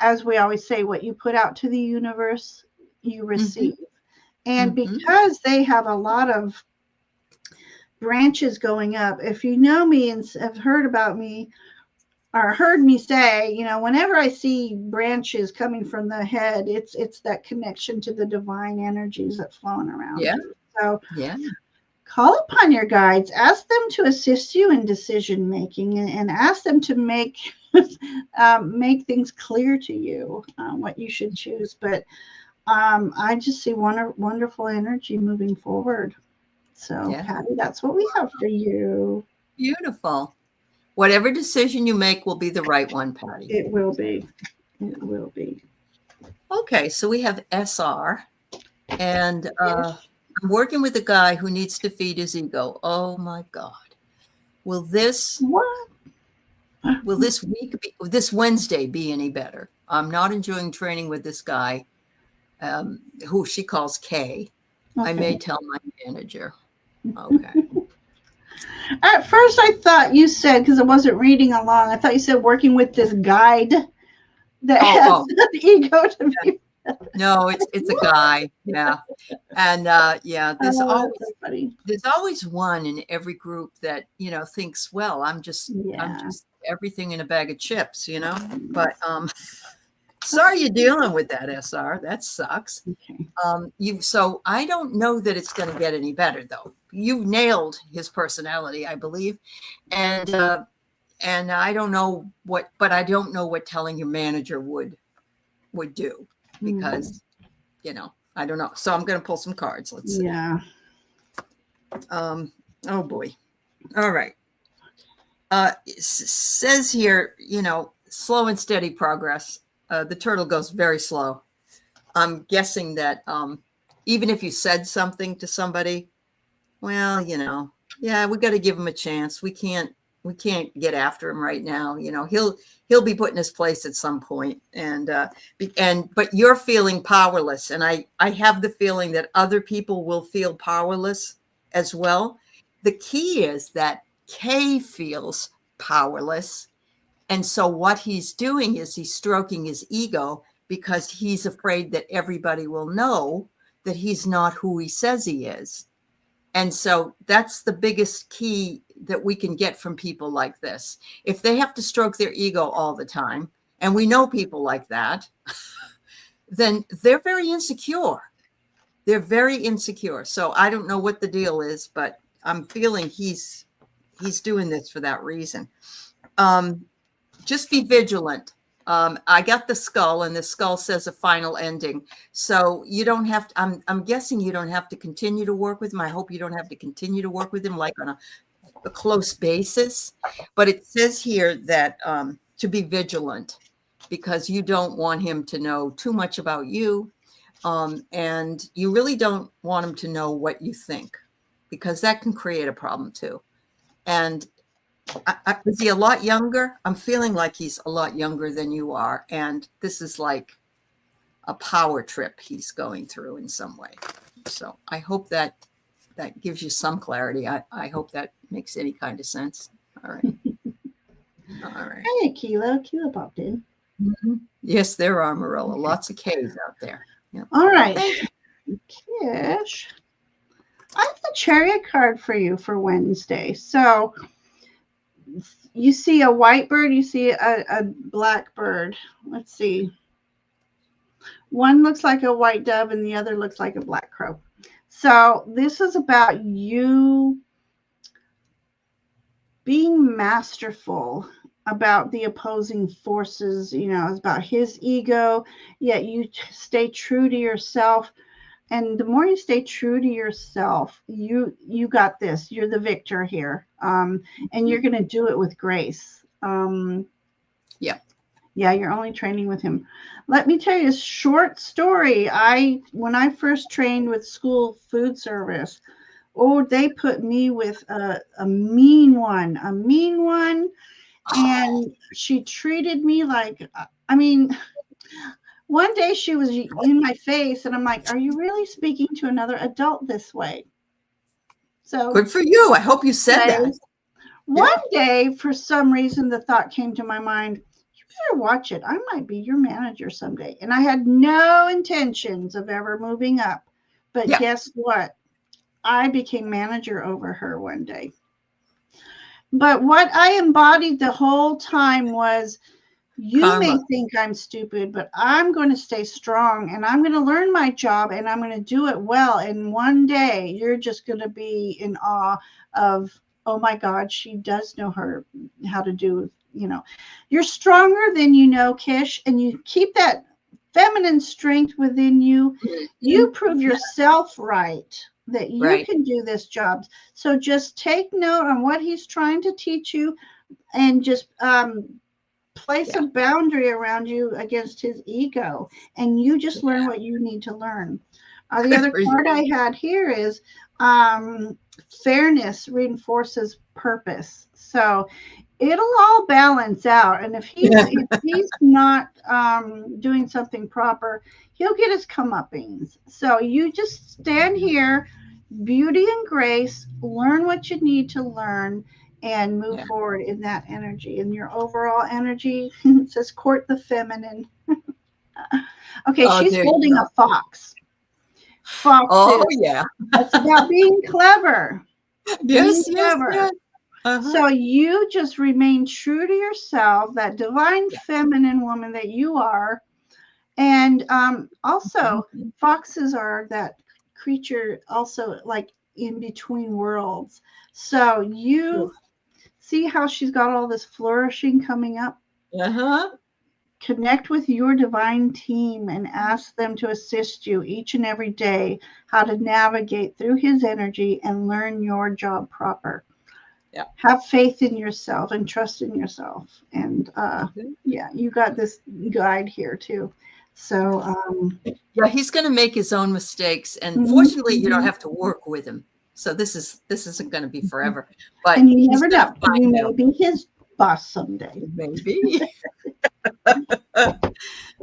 as we always say, what you put out to the universe, you receive. And because they have a lot of branches going up, if you know me and have heard about me or heard me say, you know, whenever I see branches coming from the head, it's that connection to the divine energies that flowing around. Yeah. You. So call upon your guides, ask them to assist you in decision making, and ask them to make make things clear to you, what you should choose. But I just see wonderful energy moving forward. So, Patty, that's what we have for you. Beautiful. Whatever decision you make will be the right one, Patty. It will be. It will be. Okay, so we have SR, and I'm working with a guy who needs to feed his ego. Oh my God. Will this week, this Wednesday, be any better? I'm not enjoying training with this guy, who she calls K. Okay. I may tell my manager. Okay. At first, I thought you said, because I wasn't reading along, I thought you said working with this guide that has the ego to be. No, it's a guy. Yeah. And there's always one in every group that, you know, thinks, well, I'm just everything in a bag of chips, you know. But sorry you're dealing with that, SR. That sucks. Okay. So I don't know that it's going to get any better, though. You've nailed his personality, I believe, and I don't know what, but I don't know what telling your manager would do, because you know, I don't know. So I'm going to pull some cards. Let's see. Yeah. Oh boy. All right. It says here, you know, slow and steady progress. The turtle goes very slow. I'm guessing that even if you said something to somebody, well, you know, we got to give him a chance. We can't get after him right now. You know, he'll be put in his place at some point. But you're feeling powerless, and I have the feeling that other people will feel powerless as well. The key is that K feels powerless. And so what he's doing is he's stroking his ego because he's afraid that everybody will know that he's not who he says he is. And so that's the biggest key that we can get from people like this. If they have to stroke their ego all the time, and we know people like that, then they're very insecure. They're very insecure. So I don't know what the deal is, but I'm feeling he's doing this for that reason. Just be vigilant. I got the skull, and the skull says a final ending. So you don't have to, I'm guessing you don't have to continue to work with him. I hope you don't have to continue to work with him like on a close basis. But it says here that to be vigilant, because you don't want him to know too much about you. And you really don't want him to know what you think, because that can create a problem too. And is he a lot younger? I'm feeling like he's a lot younger than you are. And this is like a power trip he's going through in some way. So I hope that gives you some clarity. I hope that makes any kind of sense. All right. All right. Hey, Kilo popped in. Yes, there are, Marilla. Lots of K's out there. Yep. All right. Kish, I have the Chariot card for you for Wednesday. So you see a white bird, you see a black bird. Let's see. One looks like a white dove and the other looks like a black crow. So this is about you being masterful about the opposing forces. You know, it's about his ego, yet you stay true to yourself. And the more you stay true to yourself, you got this. You're the victor here. And you're going to do it with grace. Yeah, you're only training with him. Let me tell you a short story. When I first trained with school food service, they put me with a mean one, and she treated me like, one day she was in my face, and I'm like, are you really speaking to another adult this way? So good for you. I hope you said that. One day, for some reason, the thought came to my mind, you better watch it. I might be your manager someday. And I had no intentions of ever moving up. But guess what? I became manager over her one day. But what I embodied the whole time was, you Karma. May think I'm stupid, but I'm going to stay strong, and I'm going to learn my job, and I'm going to do it well. And one day you're just going to be in awe of, oh my God, she does know how to do, you're stronger than you know, Kish, and you keep that feminine strength within you. You prove yourself right, that you can do this job. So just take note on what he's trying to teach you, and just place a boundary around you against his ego, and you just learn what you need to learn. The other card I had here is fairness reinforces purpose. So it'll all balance out. And if he's not doing something proper, he'll get his comeuppings. So you just stand here, beauty and grace, learn what you need to learn, and move forward in that energy. In your overall energy, it says court the feminine. Okay, she's holding a fox. It's about being clever. Yes. So you just remain true to yourself, that divine feminine woman that you are. And also, foxes are that creature also, like, in between worlds. So you see how she's got all this flourishing coming up? Connect with your divine team and ask them to assist you each and every day how to navigate through his energy and learn your job proper. Have faith in yourself and trust in yourself. And you got this guide here too. So he's going to make his own mistakes, and fortunately you don't have to work with him. So this isn't going to be forever. But and you never know. You may be his boss someday. Maybe.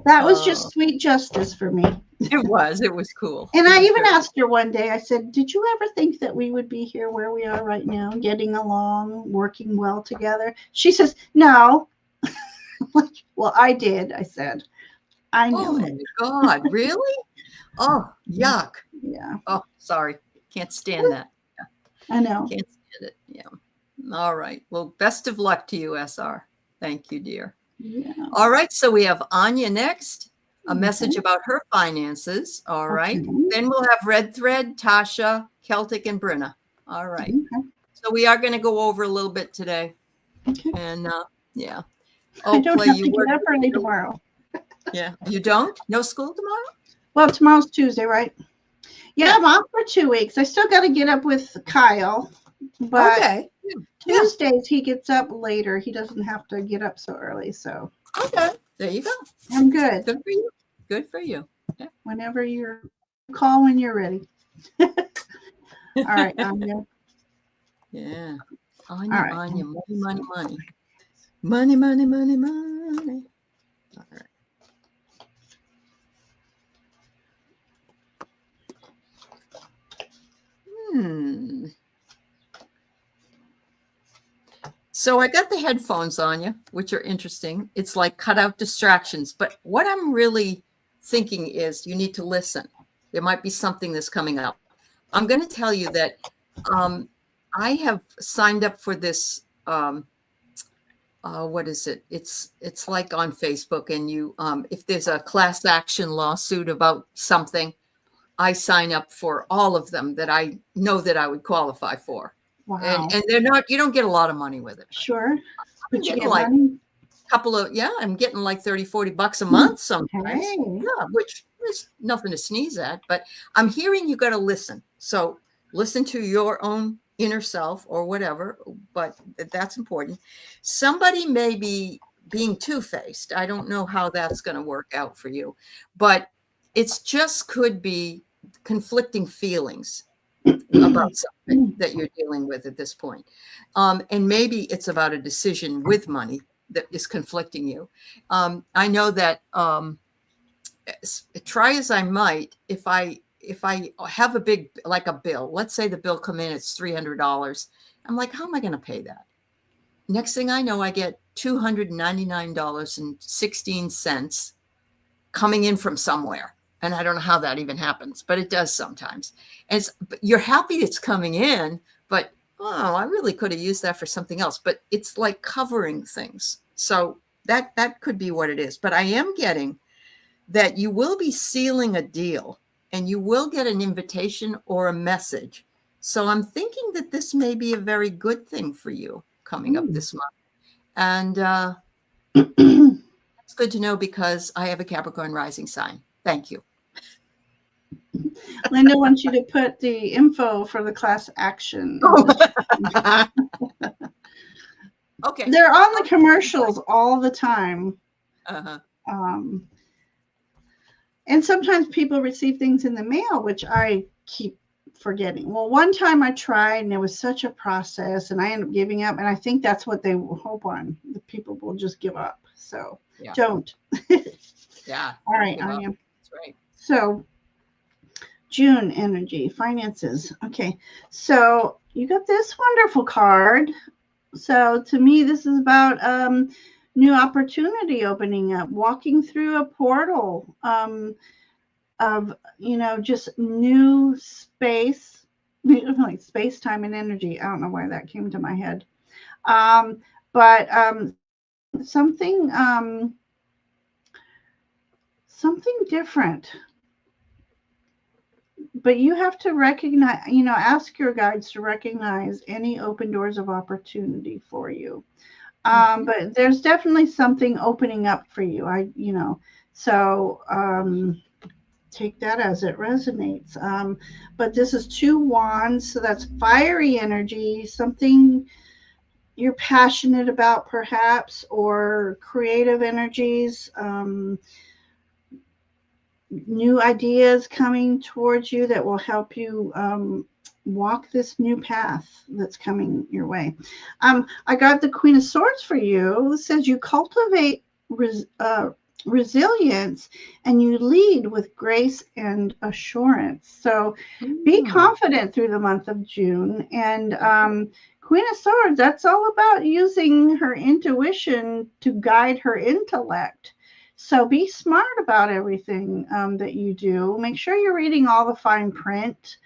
That was just sweet justice for me. It was cool. And I even asked her one day, I said, did you ever think that we would be here where we are right now, getting along, working well together? She says, no. Well, I did, I said. I knew it. Oh, my God, really? Oh, yuck. Yeah. Oh, sorry. Can't stand that. I know. Can't stand it. Yeah. All right. Well, best of luck to you, SR. Thank you, dear. Yeah. All right. So we have Anya next. A message about her finances. All right. Then we'll have Red Thread, Tasha, Celtic, and Brenna. All right. So we are going to go over a little bit today. And I don't have to get up early tomorrow. Yeah. You don't? No school tomorrow? Well, tomorrow's Tuesday, right? Yeah, I'm off for 2 weeks. I still got to get up with Kyle. But Tuesdays he gets up later. He doesn't have to get up so early. So there you go. I'm good. Good for you. Good for you. Yeah. Whenever you're call when you're ready. All right, Anya. Yeah. Anya, money. Money. All right. So I got the headphones on you, which are interesting. It's like cut out distractions. But what I'm really thinking is you need to listen. There might be something that's coming up. I'm going to tell you that I have signed up for this. What is it? It's like on Facebook, and you if there's a class action lawsuit about something, I sign up for all of them that I know that I would qualify for. Wow. And they're not, you don't get a lot of money with it. Sure. But you get like a couple of, I'm getting like $30-40 a month sometimes. Yeah, which is nothing to sneeze at, but I'm hearing you got to listen. So listen to your own inner self or whatever, but that's important. Somebody may be being two-faced. I don't know how that's going to work out for you, but it's just could be conflicting feelings about something that you're dealing with at this point. And maybe it's about a decision with money that is conflicting you. I know that try as I might, if I have a big, like a bill, let's say the bill come in, it's $300. I'm like, how am I going to pay that? Next thing I know, I get $299.16 coming in from somewhere. And I don't know how that even happens, but it does sometimes. And you're happy it's coming in, but oh, I really could have used that for something else. But it's like covering things. So that could be what it is. But I am getting that you will be sealing a deal and you will get an invitation or a message. So I'm thinking that this may be a very good thing for you coming up this month. And it's good to know because I have a Capricorn rising sign. Thank you. Linda wants you to put the info for the class action. Okay. They're on the commercials all the time. Uh-huh. And sometimes people receive things in the mail, which I keep forgetting. Well, one time I tried and it was such a process and I ended up giving up. And I think that's what they will hope on. The people will just give up. So don't. Yeah. All right. I am. That's right. So June energy, finances. Okay. So you got this wonderful card. So to me, this is about new opportunity opening up, walking through a portal of, just new space, like space, time, and energy. I don't know why that came to my head. But something different. But you have to recognize, ask your guides to recognize any open doors of opportunity for you. But there's definitely something opening up for you. So take that as it resonates. But this is 2 wands, so that's fiery energy, something you're passionate about perhaps, or creative energies, new ideas coming towards you that will help you walk this new path that's coming your way. I got the Queen of Swords for you. It says you cultivate resilience and you lead with grace and assurance. So be confident through the month of June. And Queen of Swords, that's all about using her intuition to guide her intellect. So be smart about everything that you do. Make sure you're reading all the fine print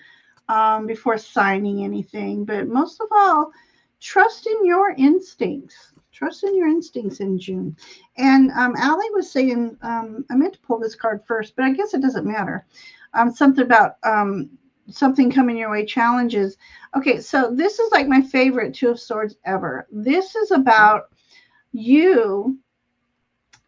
before signing anything. But most of all, trust in your instincts. Trust in your instincts in June. And Aley was saying, I meant to pull this card first, but I guess it doesn't matter. Something about something coming your way, challenges. Okay, so this is like my favorite 2 of Swords ever. This is about you.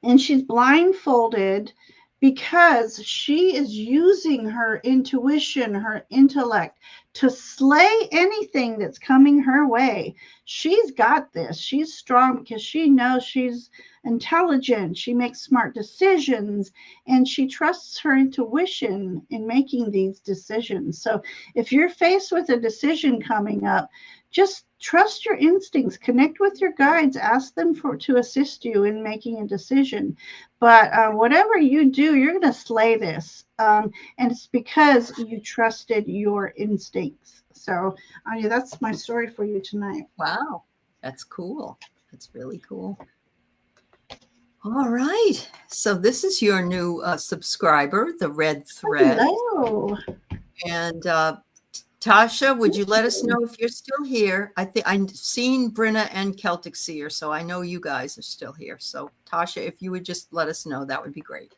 And she's blindfolded because she is using her intuition, her intellect to slay anything that's coming her way. She's got this. She's strong because she knows she's intelligent. She makes smart decisions and she trusts her intuition in making these decisions. So if you're faced with a decision coming up, just trust your instincts, connect with your guides, ask them to assist you in making a decision. But whatever you do, you're going to slay this. And it's because you trusted your instincts. So that's my story for you tonight. Wow. That's cool. That's really cool. All right. So this is your new subscriber, the Red Thread. Hello. And Tasha, would you let us know if you're still here? I think I've seen Brenna and Celtic Seer, so I know you guys are still here. So Tasha, if you would just let us know, that would be great.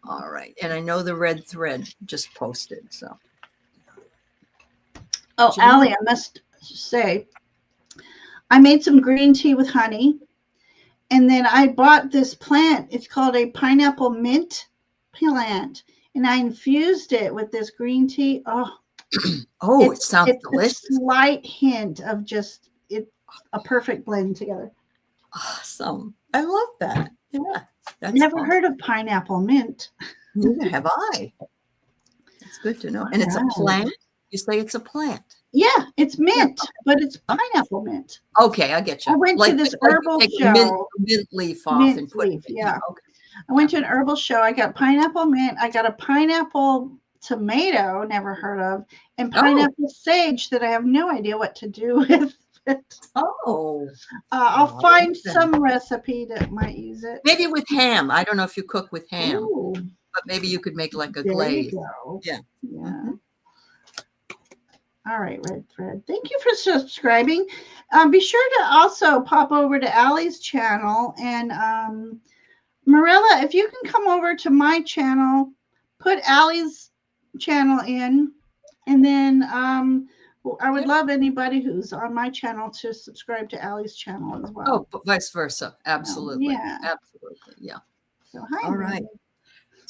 All right. And I know the Red Thread just posted. So. Oh, Aley, I must say, I made some green tea with honey. And then I bought this plant. It's called a pineapple mint plant. And I infused it with this green tea. Oh, Oh, it sounds delicious. A slight hint of just a perfect blend together. Awesome. I love that. Yeah. That's Never heard of pineapple mint. Neither have I. It's good to know. And it's a plant. You say it's a plant. Yeah, it's mint, but it's pineapple mint. Okay, I get you. I went to this herbal show. Mint leaf off and put it. Yeah. Okay. I went to an herbal show. I got pineapple mint. I got a pineapple tomato, never heard of, and pineapple sage that I have no idea what to do with. I'll find some recipe that might use it. Maybe with ham. I don't know if you cook with ham. Ooh. But maybe you could make like a glaze. Yeah. Yeah. All right, Red Thread. Thank you for subscribing. Be sure to also pop over to Aley's channel. And Marilla, if you can come over to my channel, put Aley's channel in. And then I would love anybody who's on my channel to subscribe to Aley's channel as well. Oh, but vice versa. Absolutely. Yeah. Absolutely. Yeah. So hi. All right.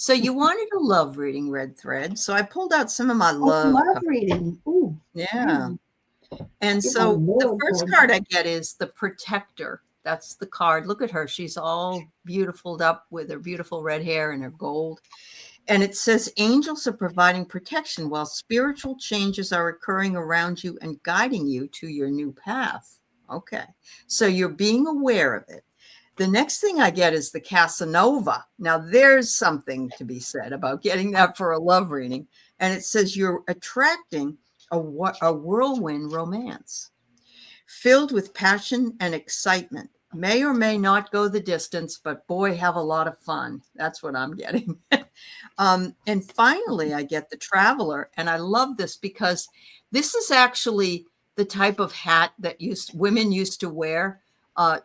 So you wanted a love reading, Red Thread. So I pulled out some of my love reading. Ooh. Yeah. And so the first card I get is the Protector. That's the card. Look at her. She's all beautifuled up with her beautiful red hair and her gold. And it says, angels are providing protection while spiritual changes are occurring around you and guiding you to your new path. Okay. So you're being aware of it. The next thing I get is the Casanova. Now, there's something to be said about getting that for a love reading. And it says you're attracting a whirlwind romance filled with passion and excitement. May or may not go the distance, but boy, have a lot of fun. That's what I'm getting. And finally, I get the Traveler. And I love this because this is actually the type of hat that women used to wear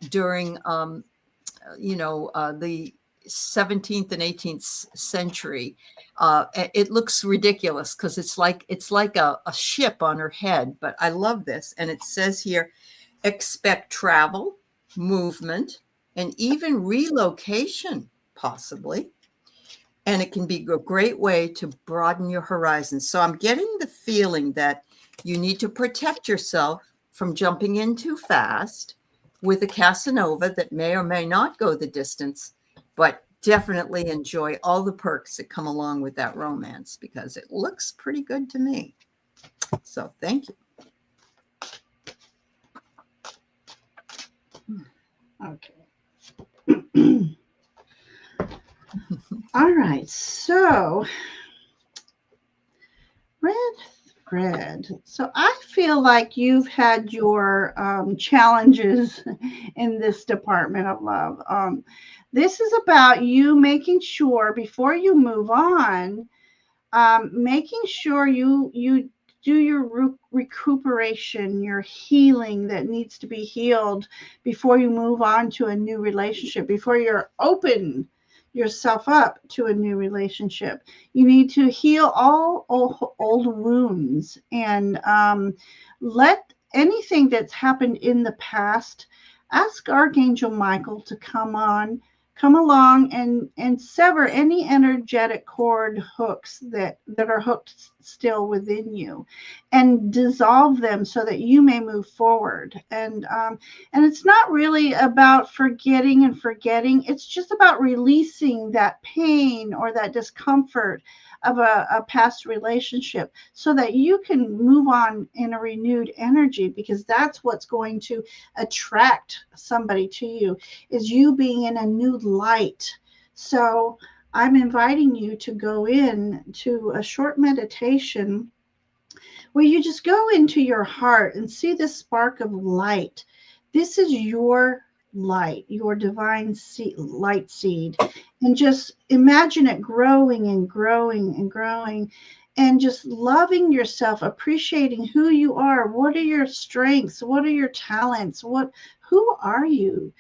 during the 17th and 18th century. It looks ridiculous because it's like a ship on her head, but I love this. And it says here, expect travel, movement, and even relocation, possibly. And it can be a great way to broaden your horizons. So I'm getting the feeling that you need to protect yourself from jumping in too fast with a Casanova that may or may not go the distance, but definitely enjoy all the perks that come along with that romance because it looks pretty good to me. So thank you. Okay. All right. So Red. So I feel like you've had your challenges in this department of love. This is about you making sure before you move on, making sure you do your recuperation, your healing that needs to be healed before you move on to a new relationship, before you're open yourself up to a new relationship. You need to heal all old wounds and let anything that's happened in the past, ask Archangel Michael to come along and sever any energetic cord hooks that are hooked still within you and dissolve them so that you may move forward. And it's not really about forgetting. It's just about releasing that pain or that discomfort of a past relationship so that you can move on in a renewed energy, because that's what's going to attract somebody to you, is you being in a new light. So I'm inviting you to go in to a short meditation where you just go into your heart and see the spark of light. This is your light, your divine light seed, and just imagine it growing and growing and growing, and just loving yourself, appreciating who you are. What are your strengths? What are your talents? Who are you?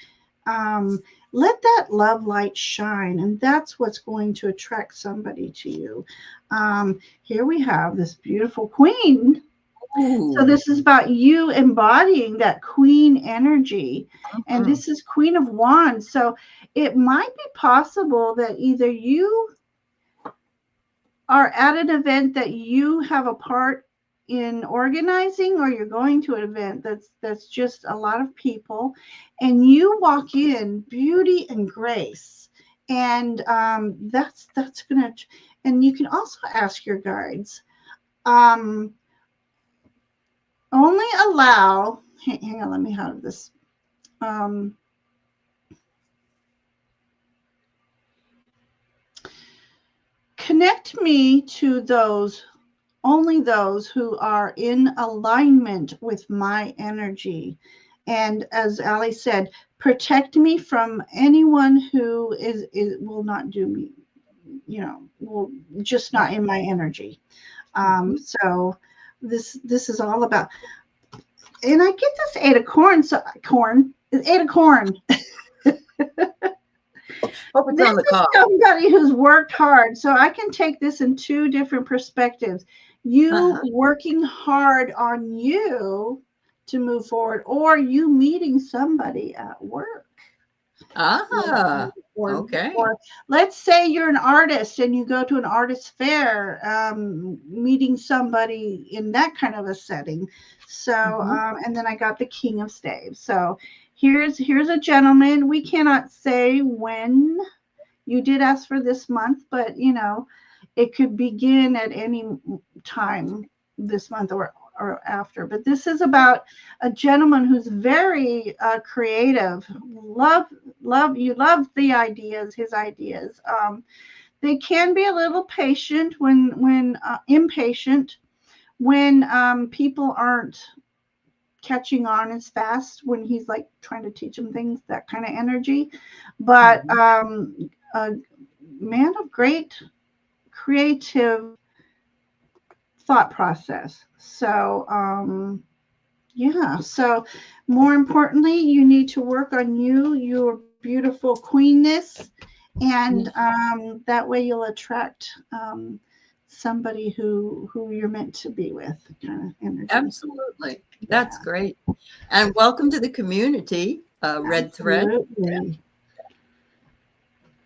Let that love light shine, and that's what's going to attract somebody to you. Here we have this beautiful queen. Ooh. So this is about you embodying that queen energy. And this is Queen of Wands. So it might be possible that either you are at an event that you have a part in organizing, or you're going to an event that's just a lot of people, and you walk in beauty and grace, and that's gonna. And you can also ask your guides. Only allow. Hang on, let me have this. Connect me to only those who are in alignment with my energy. And as Aley said, protect me from anyone who will not do me, will just not in my energy. So this is all about, and I get this 8 of corn. It's 8 of corn. Hope it's on the call. Somebody who's worked hard. So I can take this in 2 different perspectives. You working hard on you to move forward, or you meeting somebody at work. Okay. Or let's say you're an artist and you go to an artist fair, meeting somebody in that kind of a setting. So, and then I got the King of Staves. So here's a gentleman. We cannot say when. You did ask for this month, but it could begin at any time this month or after. But this is about a gentleman who's very creative. Love the ideas, his ideas. They can be a little patient when impatient when people aren't catching on as fast, when he's like trying to teach them things, that kind of energy. But a man of great creative thought process. So so more importantly, you need to work on your beautiful queenness, and that way you'll attract somebody who you're meant to be with, kind of energy. Absolutely. That's great. And welcome to the community, Red Thread. Absolutely.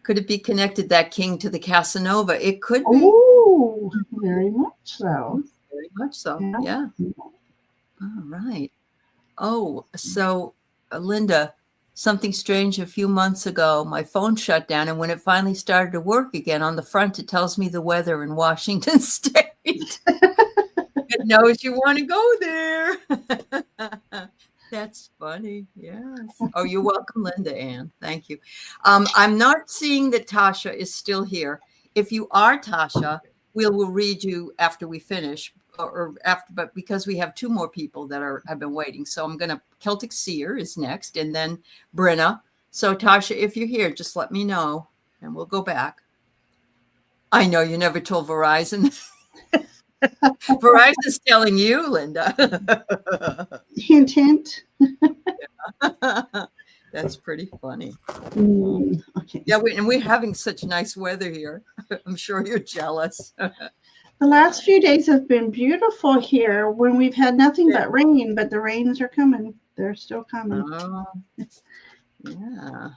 Could it be connected, that king, to the Casanova? It could be. Oh, very much so. Very much so. Yeah. All right. Oh, so Linda, something strange a few months ago, my phone shut down, and when it finally started to work again, on the front, it tells me the weather in Washington State. It knows you want to go there. That's funny. Yes. Oh, you're welcome, Linda Ann. Thank you. I'm not seeing that Tasha is still here. If you are Tasha, we'll read you after we finish, or after, but because we have 2 more people that have been waiting. So I'm going to, Celtic Seer is next, and then Brenna. So Tasha, if you're here, just let me know and we'll go back. I know you never told Verizon. Verizon's telling you, Linda. Hint, hint. That's pretty funny. Okay. Yeah, and we're having such nice weather here. I'm sure you're jealous. The last few days have been beautiful here, when we've had nothing but rain, but the rains are coming. They're still coming. Yeah.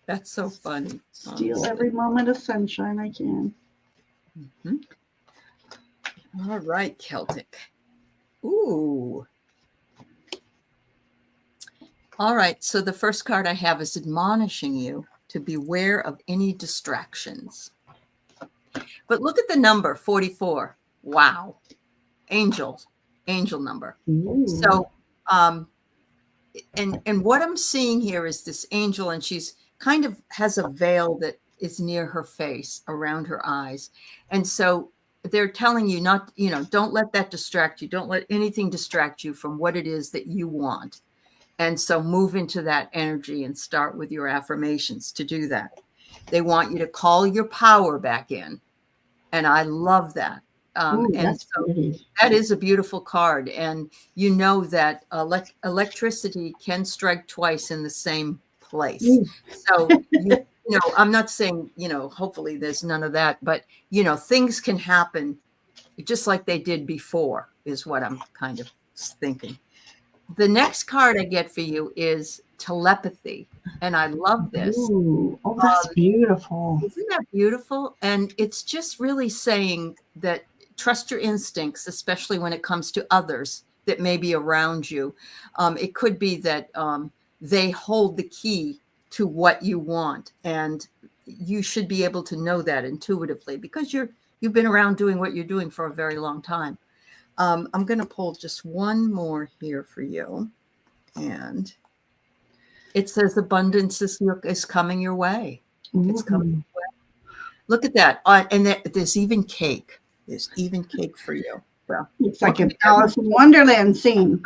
That's so funny. Steal every moment of sunshine I can. All right, Celtic. Ooh. All right, so the first card I have is admonishing you to beware of any distractions. But look at the number 44. Wow. Angel number. Ooh. So, and what I'm seeing here is this angel, and she's kind of has a veil that is near her face, around her eyes. And so they're telling you not, don't let that distract you. Don't let anything distract you from what it is that you want. And so move into that energy and start with your affirmations to do that. They want you to call your power back in. And I love that. And so that is a beautiful card. And you know that electricity can strike twice in the same place. So, I'm not saying, hopefully there's none of that, but, things can happen just like they did before, is what I'm kind of thinking. The next card I get for you is telepathy. And I love this. Ooh, that's beautiful. Isn't that beautiful? And it's just really saying that trust your instincts, especially when it comes to others that may be around you. It could be that they hold the key to what you want, and you should be able to know that intuitively because you've been around doing what you're doing for a very long time. I'm going to pull just one more here for you, and it says abundance is coming your way. It's coming your way. Look at that, and there's even cake. There's even cake for you. Well, it's like an Alice in Wonderland scene.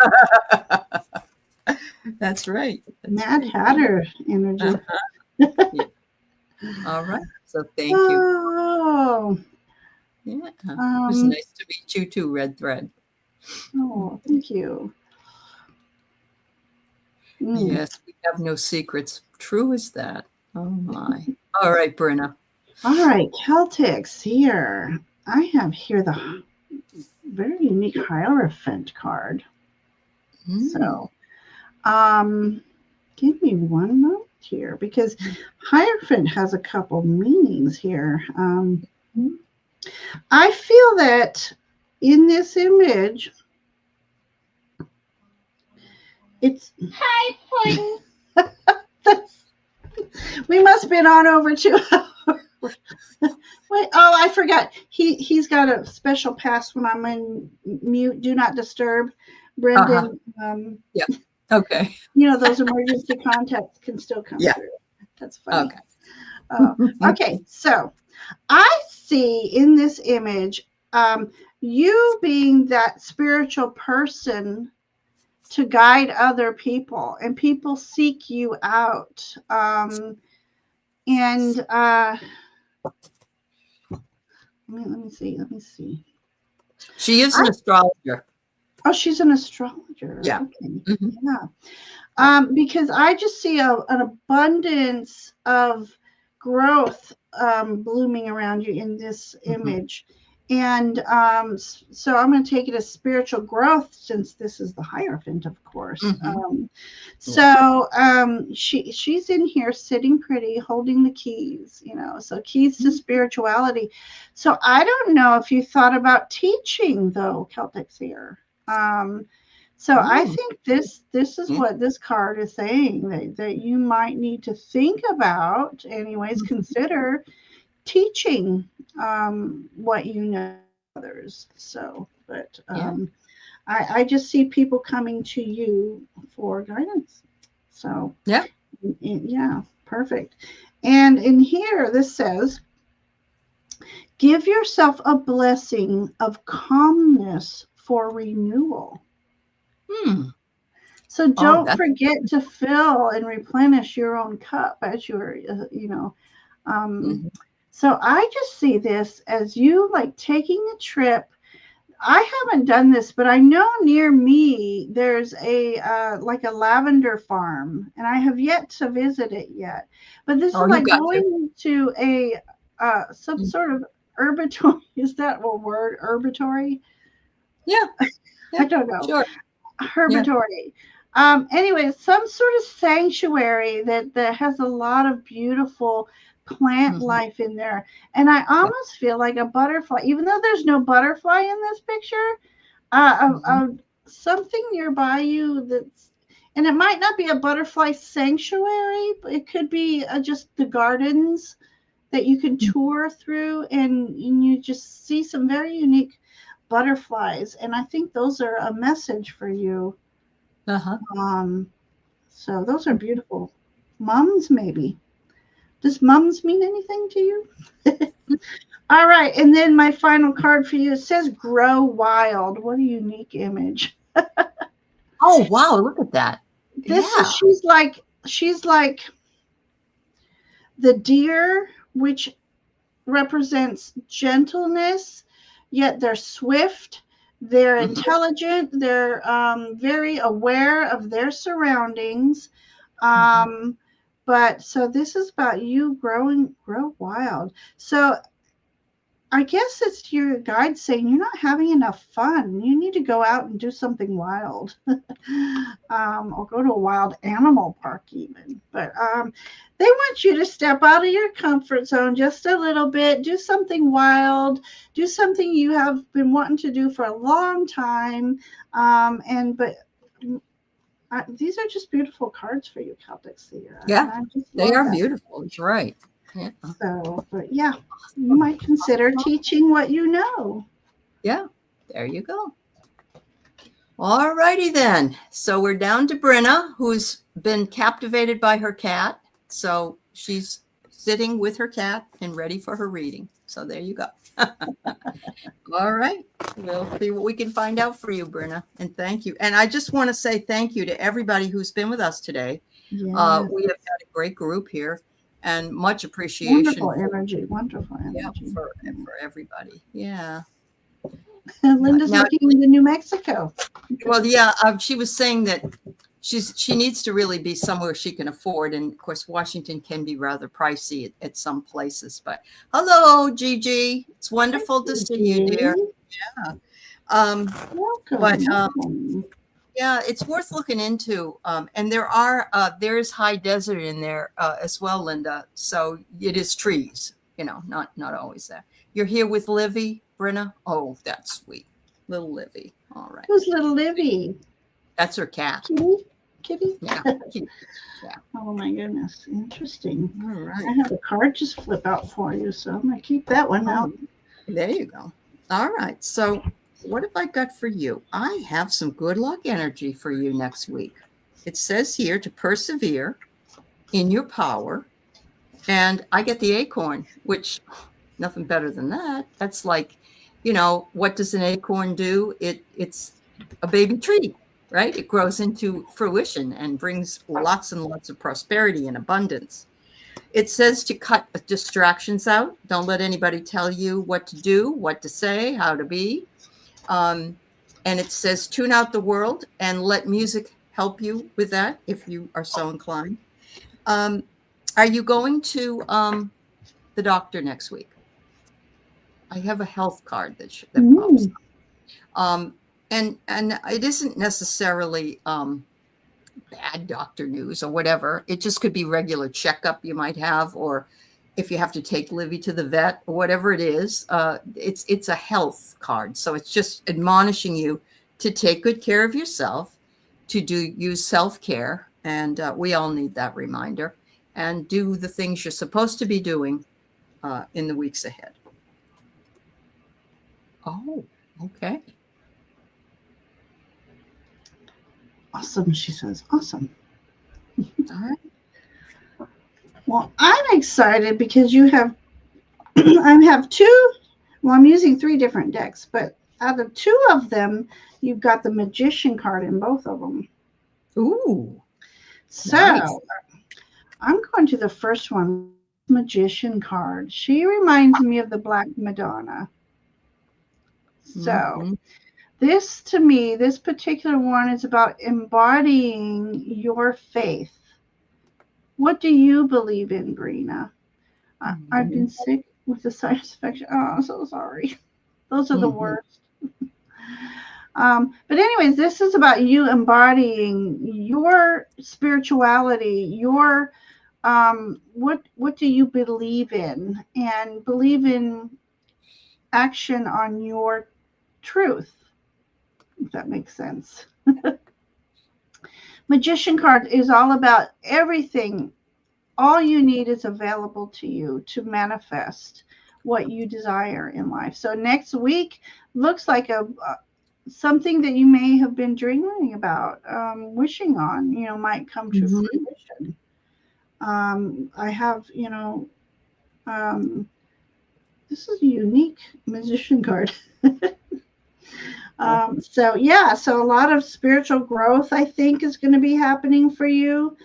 That's right. Mad Hatter energy. Yeah. All right. So thank you. Oh. Yeah. It was nice to meet you too, Red Thread. Oh, thank you. Yes, we have no secrets. True as that. Oh my. All right, Brenna. All right, Celtics here. I have here the very unique Hierophant card. So, give me one moment here because Hierophant has a couple meanings here. I feel that in this image, it's hi, Puddin'. We must have been on over 2 hours. Wait, oh, I forgot. He's got a special pass when I'm in mute. Do not disturb, Brendan. Yeah. Okay. You know, those emergency contacts can still come through. That's funny. Okay. Okay. So I see in this image you being that spiritual person to guide other people, and people seek you out. Let me see. She is an astrologer. Oh, she's an astrologer. Yeah. Okay. Yeah. Because I just see an abundance of growth blooming around you in this image. And so I'm going to take it as spiritual growth since this is the Hierophant, of course. She's in here sitting pretty, holding the keys, so keys to spirituality. So I don't know if you thought about teaching, though, Celtics here. So I think this is what this card is saying, that you might need to think about, anyways, consider teaching what you know others. So, but I just see people coming to you for guidance. So yeah, perfect. And in here, this says, give yourself a blessing of calmness for renewal. So don't forget to fill and replenish your own cup as you're, So I just see this as you like taking a trip. I haven't done this, but I know near me there's a like a lavender farm, and I have yet to visit it yet. But this is like going to a some sort of herbatory. Is that a word? Herbatory? Yeah. I don't know. Sure. Herbatory. Anyway, some sort of sanctuary that has a lot of beautiful plant life in there. And I almost feel like a butterfly, even though there's no butterfly in this picture, something nearby you that's, and it might not be a butterfly sanctuary, but it could be just the gardens that you can tour through, and you just see some very unique butterflies. And I think those are a message for you. So those are beautiful. Mums, maybe. Does mums mean anything to you? All right. And then my final card for you, it says grow wild. What a unique image. Oh, wow. Look at that. She's like the deer, which represents gentleness, yet they're swift. They're intelligent. They're very aware of their surroundings. But so this is about you grow wild. So I guess it's your guide saying you're not having enough fun. You need to go out and do something wild, or go to a wild animal park even. But they want you to step out of your comfort zone just a little bit, do something wild, do something you have been wanting to do for a long time. These are just beautiful cards for you, Celtic Seer. Yeah, they are beautiful. That's right. Yeah. So, but yeah, you might consider teaching what you know. Yeah, there you go. All righty then. So we're down to Brenna, who's been captivated by her cat. So she's sitting with her cat and ready for her reading. So there you go. All right. We'll see what we can find out for you, Brenna. And thank you. And I just want to say thank you to everybody who's been with us today. Yeah. We have had a great group here. And much appreciation. Wonderful energy. Yeah, for everybody. Yeah. Linda's looking into New Mexico. Well, yeah, she was saying that she needs to really be somewhere she can afford. And of course, Washington can be rather pricey at some places. But hello, Gigi. It's wonderful to see you, dear. Yeah. Welcome. But yeah, it's worth looking into. And there's high desert in there as well, Linda. So it is trees, not always there. You're here with Livy, Brenna? Oh, that's sweet. Little Livy. All right. Who's little Livy? That's her cat. Kitty? Yeah. Yeah. Oh my goodness. Interesting. All right. I have a card just flip out for you, so I'm going to keep that one out. There you go. All right. So what have I got for you? I have some good luck energy for you next week. It says here to persevere in your power. And I get the acorn, which nothing better than that. That's like, what does an acorn do? It's a baby tree, right? It grows into fruition and brings lots and lots of prosperity and abundance. It says to cut distractions out. Don't let anybody tell you what to do, what to say, how to be. And it says tune out the world and let music help you with that if you are so inclined. Are you going to the doctor next week? I have a health card that pops up. And it isn't necessarily bad doctor news or whatever. It just could be regular checkup you might have, or if you have to take Livy to the vet or whatever it is. It's a health card. So it's just admonishing you to take good care of yourself, to use self-care. And we all need that reminder, and do the things you're supposed to be doing in the weeks ahead. Oh, okay. Awesome, she says. Awesome. All right. Well, I'm excited because you have, I have two, well, I'm using 3 different decks, but out of 2 of them, you've got the Magician card in both of them. Ooh. So nice. I'm going to the first one, Magician card. She reminds me of the Black Madonna. So this, to me, this particular one is about embodying your faith. What do you believe in, Brina? I've been sick with the sinus infection. Oh, I'm so sorry. Those are the worst. But anyways, this is about you embodying your spirituality, your what do you believe in, and believe in action on your truth, if that makes sense. Magician card is all about everything. All you need is available to you to manifest what you desire in life. So next week looks like something that you may have been dreaming about, wishing on, might come to fruition. I have, this is a unique Magician card. So a lot of spiritual growth, I think, is going to be happening for you.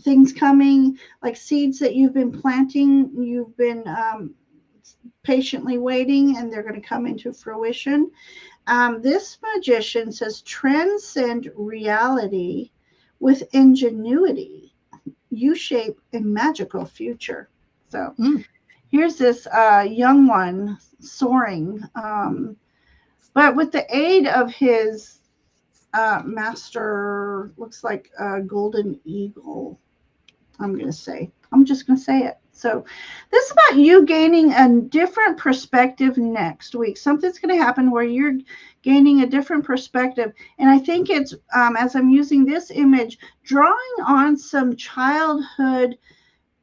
Things coming, like seeds that you've been planting, you've been patiently waiting, and they're going to come into fruition. This Magician says transcend reality with ingenuity. You shape a magical future. So here's this young one soaring, but with the aid of his master, looks like a golden eagle. I'm just going to say it. So this is about you gaining a different perspective next week. Something's going to happen where you're gaining a different perspective. And I think it's, as I'm using this image, drawing on some childhood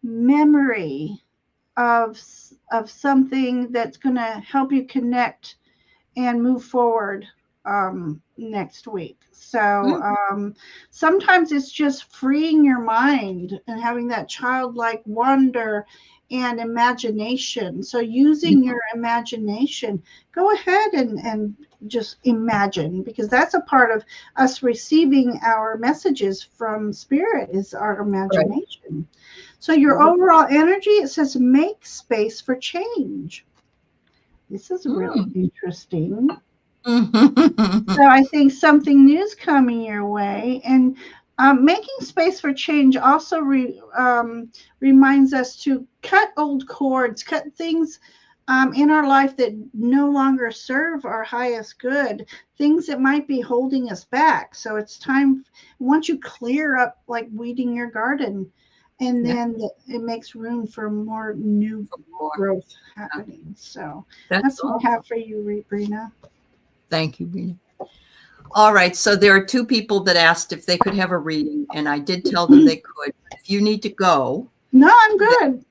memory of something that's going to help you connect and move forward next week. So sometimes it's just freeing your mind and having that childlike wonder and imagination. So using your imagination, go ahead and just imagine, because that's a part of us receiving our messages from spirit, is our imagination. Right. So your overall energy, it says make space for change. This is really interesting. So I think something new is coming your way, and making space for change also reminds us to cut old cords, cut things in our life that no longer serve our highest good, things that might be holding us back. So it's time, once you clear up, like weeding your garden, and then it makes room for more new growth happening. So that's what I have for you, Brina. Thank you, Brina. All right. So there are two people that asked if they could have a reading, and I did tell them they could. If you need to go. No, I'm good.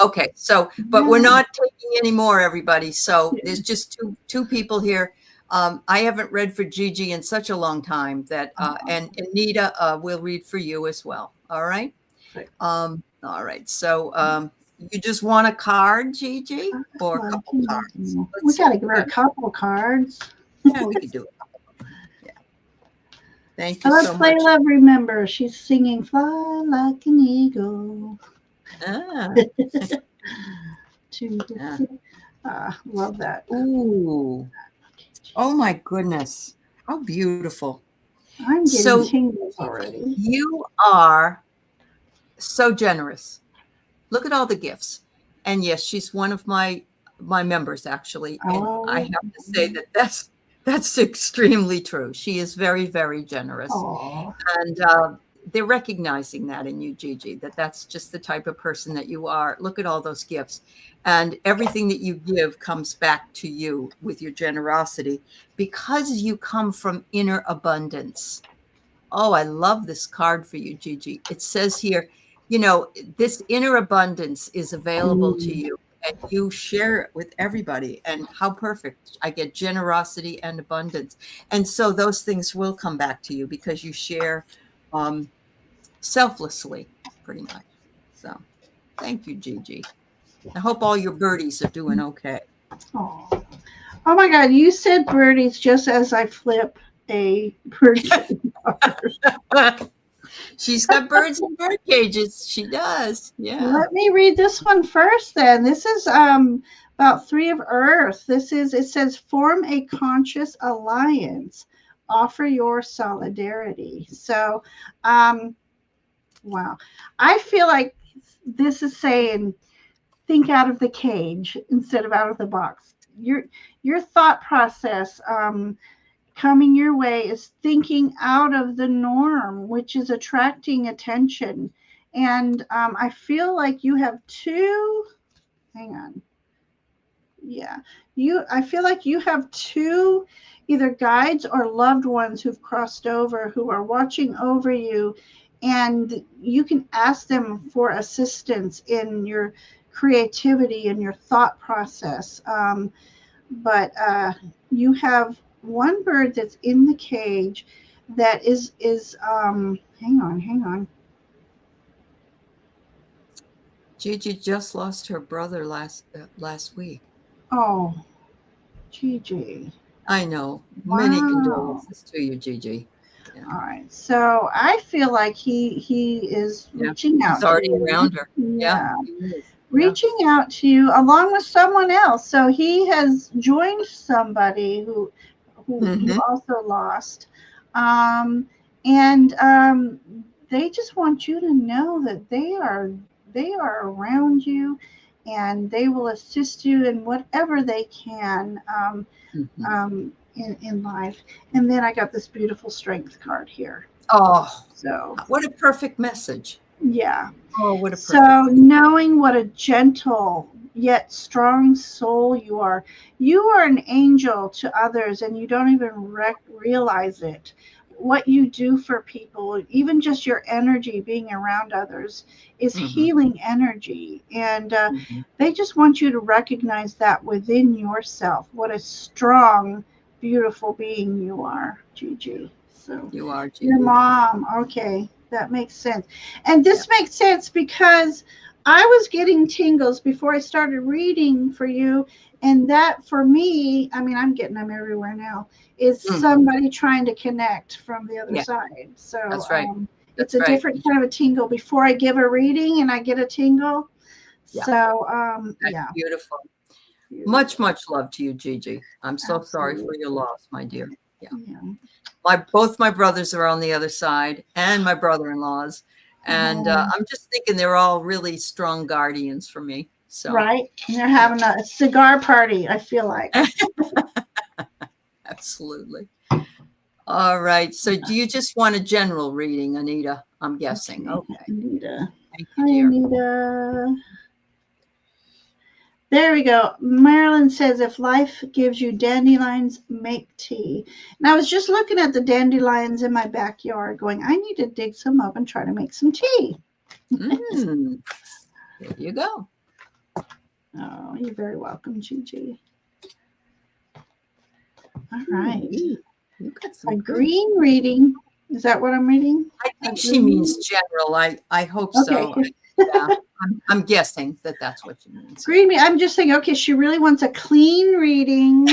Okay. So, but we're not taking any more, everybody. So there's just two people here. I haven't read for Gigi in such a long time that, and Anita will read for you as well. All right. All right. So you just want a card, Gigi, or a couple cards? We got to give her a couple cards. Yeah, we could do it. Yeah. Thank you so much. Love, remember, she's singing "Fly Like an Eagle." Love that. Ooh. Oh my goodness. How beautiful. I'm getting tingles already. You are so generous. Look at all the gifts. And yes, she's one of my members, actually. And I have to say that that's extremely true. She is very, very generous. And they're recognizing that in you, Gigi, that's just the type of person that you are. Look at all those gifts. And everything that you give comes back to you with your generosity, because you come from inner abundance. Oh, I love this card for you, Gigi. It says here, you know, this inner abundance is available to you, and you share it with everybody. And how perfect. I get generosity and abundance. And so those things will come back to you because you share selflessly, pretty much. So thank you, Gigi. I hope all your birdies are doing okay. Oh my God, you said birdies just as I flip a bird cage. She's got birds in bird cages. She does. Yeah. Let me read this one first then. This is about 3 of Earth. It says, form a conscious alliance. Offer your solidarity. So, wow. I feel like this is saying, think out of the cage instead of out of the box. Your thought process coming your way is thinking out of the norm, which is attracting attention. And I feel like you have two, hang on. Yeah, I feel like you have two either guides or loved ones who've crossed over, who are watching over you, and you can ask them for assistance in your creativity and your thought process. But you have one bird that's in the cage that is hang on. Gigi just lost her brother last week. Oh, Gigi. I know. Wow. Many condolences to you, Gigi. Yeah. All right. So I feel like he is reaching out. He's already around her. Yeah. Reaching out to you along with someone else. So he has joined somebody who you also lost. And they just want you to know that they are around you, and they will assist you in whatever they can in life. And then I got this beautiful strength card here. Oh, so what a perfect message. Yeah. Oh, what a perfect So knowing what a gentle yet strong soul you are an angel to others, and you don't even realize it. What you do for people, even just your energy being around others, is healing energy. And they just want you to recognize that within yourself. What a strong, beautiful being you are, Gigi. So you are, Gigi. Your mom. Okay, that makes sense. And this makes sense because I was getting tingles before I started reading for you. And that, for me, I mean, I'm getting them everywhere now, is somebody trying to connect from the other side. So that's right. It's a different kind of a tingle before I give a reading and I get a tingle. Yeah. So, that's beautiful. Much love to you, Gigi. I'm so sorry for your loss, my dear. Yeah. Both my brothers are on the other side, and my brother-in-laws. And I'm just thinking they're all really strong guardians for me. So right. And they're having a cigar party, I feel like. Absolutely. All right. So do you just want a general reading, Anita? I'm guessing. Okay. Anita. Thank you, dear. Hi, Anita. There we go. Marilyn says, if life gives you dandelions, make tea. And I was just looking at the dandelions in my backyard going, I need to dig some up and try to make some tea. There you go. Oh, you're very welcome, Gigi. All right. You got some green reading. Is that what I'm reading? I think she means general. I hope so. Yeah, I'm guessing that that's what she means. Green. I'm just saying, okay, she really wants a clean reading.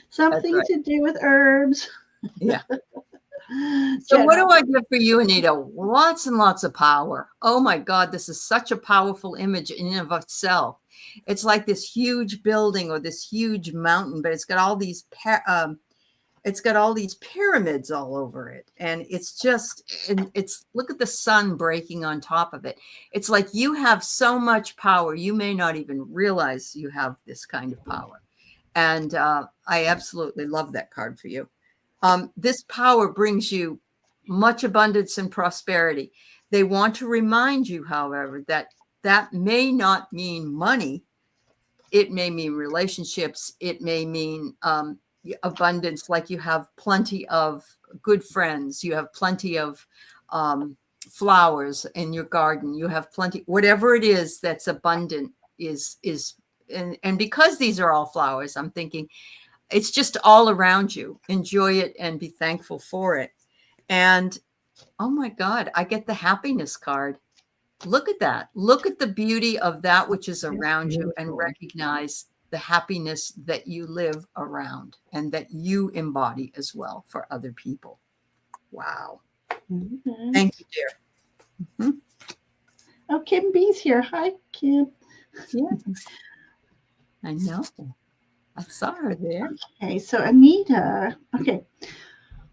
Something to do with herbs. Yeah. So what do I get for you, Anita? Lots and lots of power. Oh my God, this is such a powerful image in and of itself. It's like this huge building or this huge mountain, but it's got all these pyramids all over it. And it's look at the sun breaking on top of it. It's like you have so much power. You may not even realize you have this kind of power. And I absolutely love that card for you. This power brings you much abundance and prosperity. They want to remind you, however, that may not mean money. It may mean relationships. It may mean abundance, like you have plenty of good friends. You have plenty of flowers in your garden. You have plenty, whatever it is that's abundant and because these are all flowers, I'm thinking, it's just all around you. Enjoy it and be thankful for it. And oh my God, I get the happiness card. Look at that. Look at the beauty of that which is around you and recognize the happiness that you live around and that you embody as well for other people. Wow. Thank you, dear. Oh, Kim B's here. Hi, Kim. Yeah. I know. I saw her there. Okay, so Anita. Okay.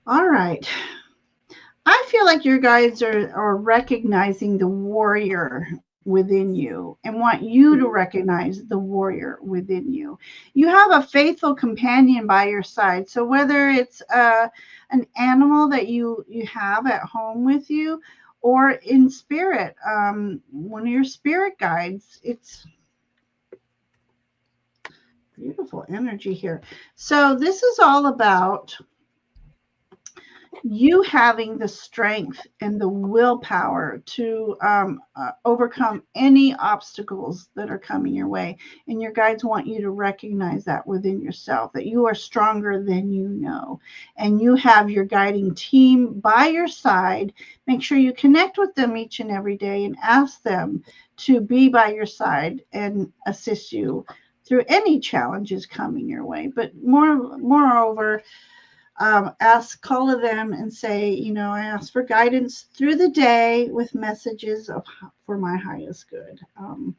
All right. I feel like your guides are recognizing the warrior within you and want you to recognize the warrior within you. You have a faithful companion by your side. So whether it's an animal that you have at home with you or in spirit, one of your spirit guides, it's beautiful energy here. So this is all about you having the strength and the willpower to overcome any obstacles that are coming your way. And your guides want you to recognize that within yourself, that you are stronger than you know. And you have your guiding team by your side. Make sure you connect with them each and every day and ask them to be by your side and assist you through any challenges coming your way. But moreover, call them and say, I ask for guidance through the day with messages for my highest good. And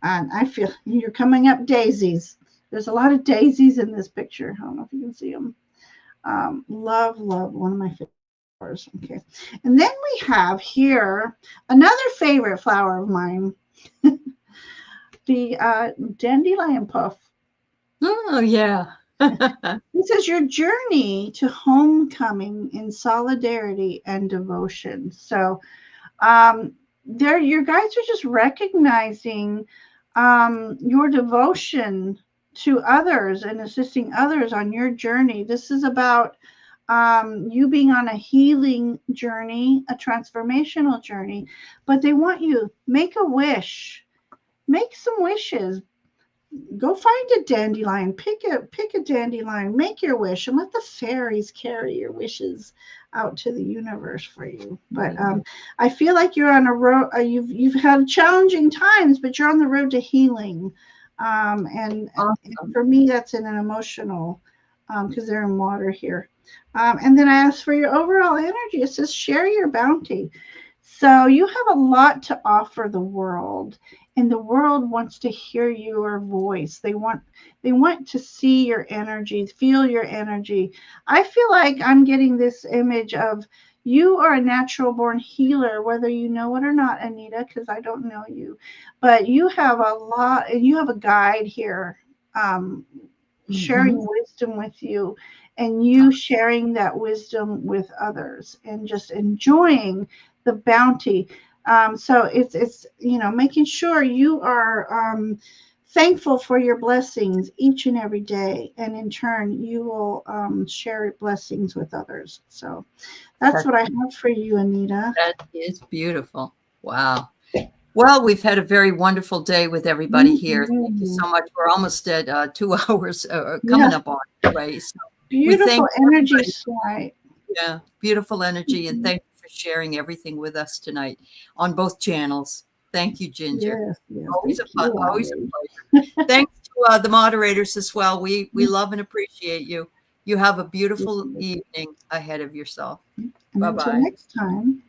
I feel you're coming up daisies. There's a lot of daisies in this picture. I don't know if you can see them. Love, one of my favorite flowers. Okay. And then we have here another favorite flower of mine. the dandelion puff. Oh, yeah. This is your journey to homecoming in solidarity and devotion. So there, your guides are just recognizing your devotion to others and assisting others on your journey. This is about you being on a healing journey, a transformational journey, but they want you make a wish, make some wishes. Go find a dandelion, pick a dandelion, make your wish, and let the fairies carry your wishes out to the universe for you. But I feel like you're on a road. You've had challenging times, but you're on the road to healing. And for me, that's in an emotional, because they're in water here. And then I asked for your overall energy. It says share your bounty. So you have a lot to offer the world, and the world wants to hear your voice. They want to see your energy, feel your energy. I feel like I'm getting this image of you are a natural born healer, whether you know it or not, Anita, because I don't know you. But you have a lot, and you have a guide here sharing wisdom with you, and you sharing that wisdom with others, and just enjoying the bounty. So it's making sure you are thankful for your blessings each and every day, and in turn you will share blessings with others. So that's what I have for you, Anita. That is beautiful. Wow. Well, we've had a very wonderful day with everybody here. Thank you so much. We're almost at 2 hours coming up on it, right? So beautiful energy slide. Yeah, beautiful energy, and thank you for sharing everything with us tonight on both channels. Thank you, Ginger. Yes, always a pleasure. Thanks to the moderators as well. We love and appreciate you. You have a beautiful evening ahead of yourself. Bye-bye. Until next time.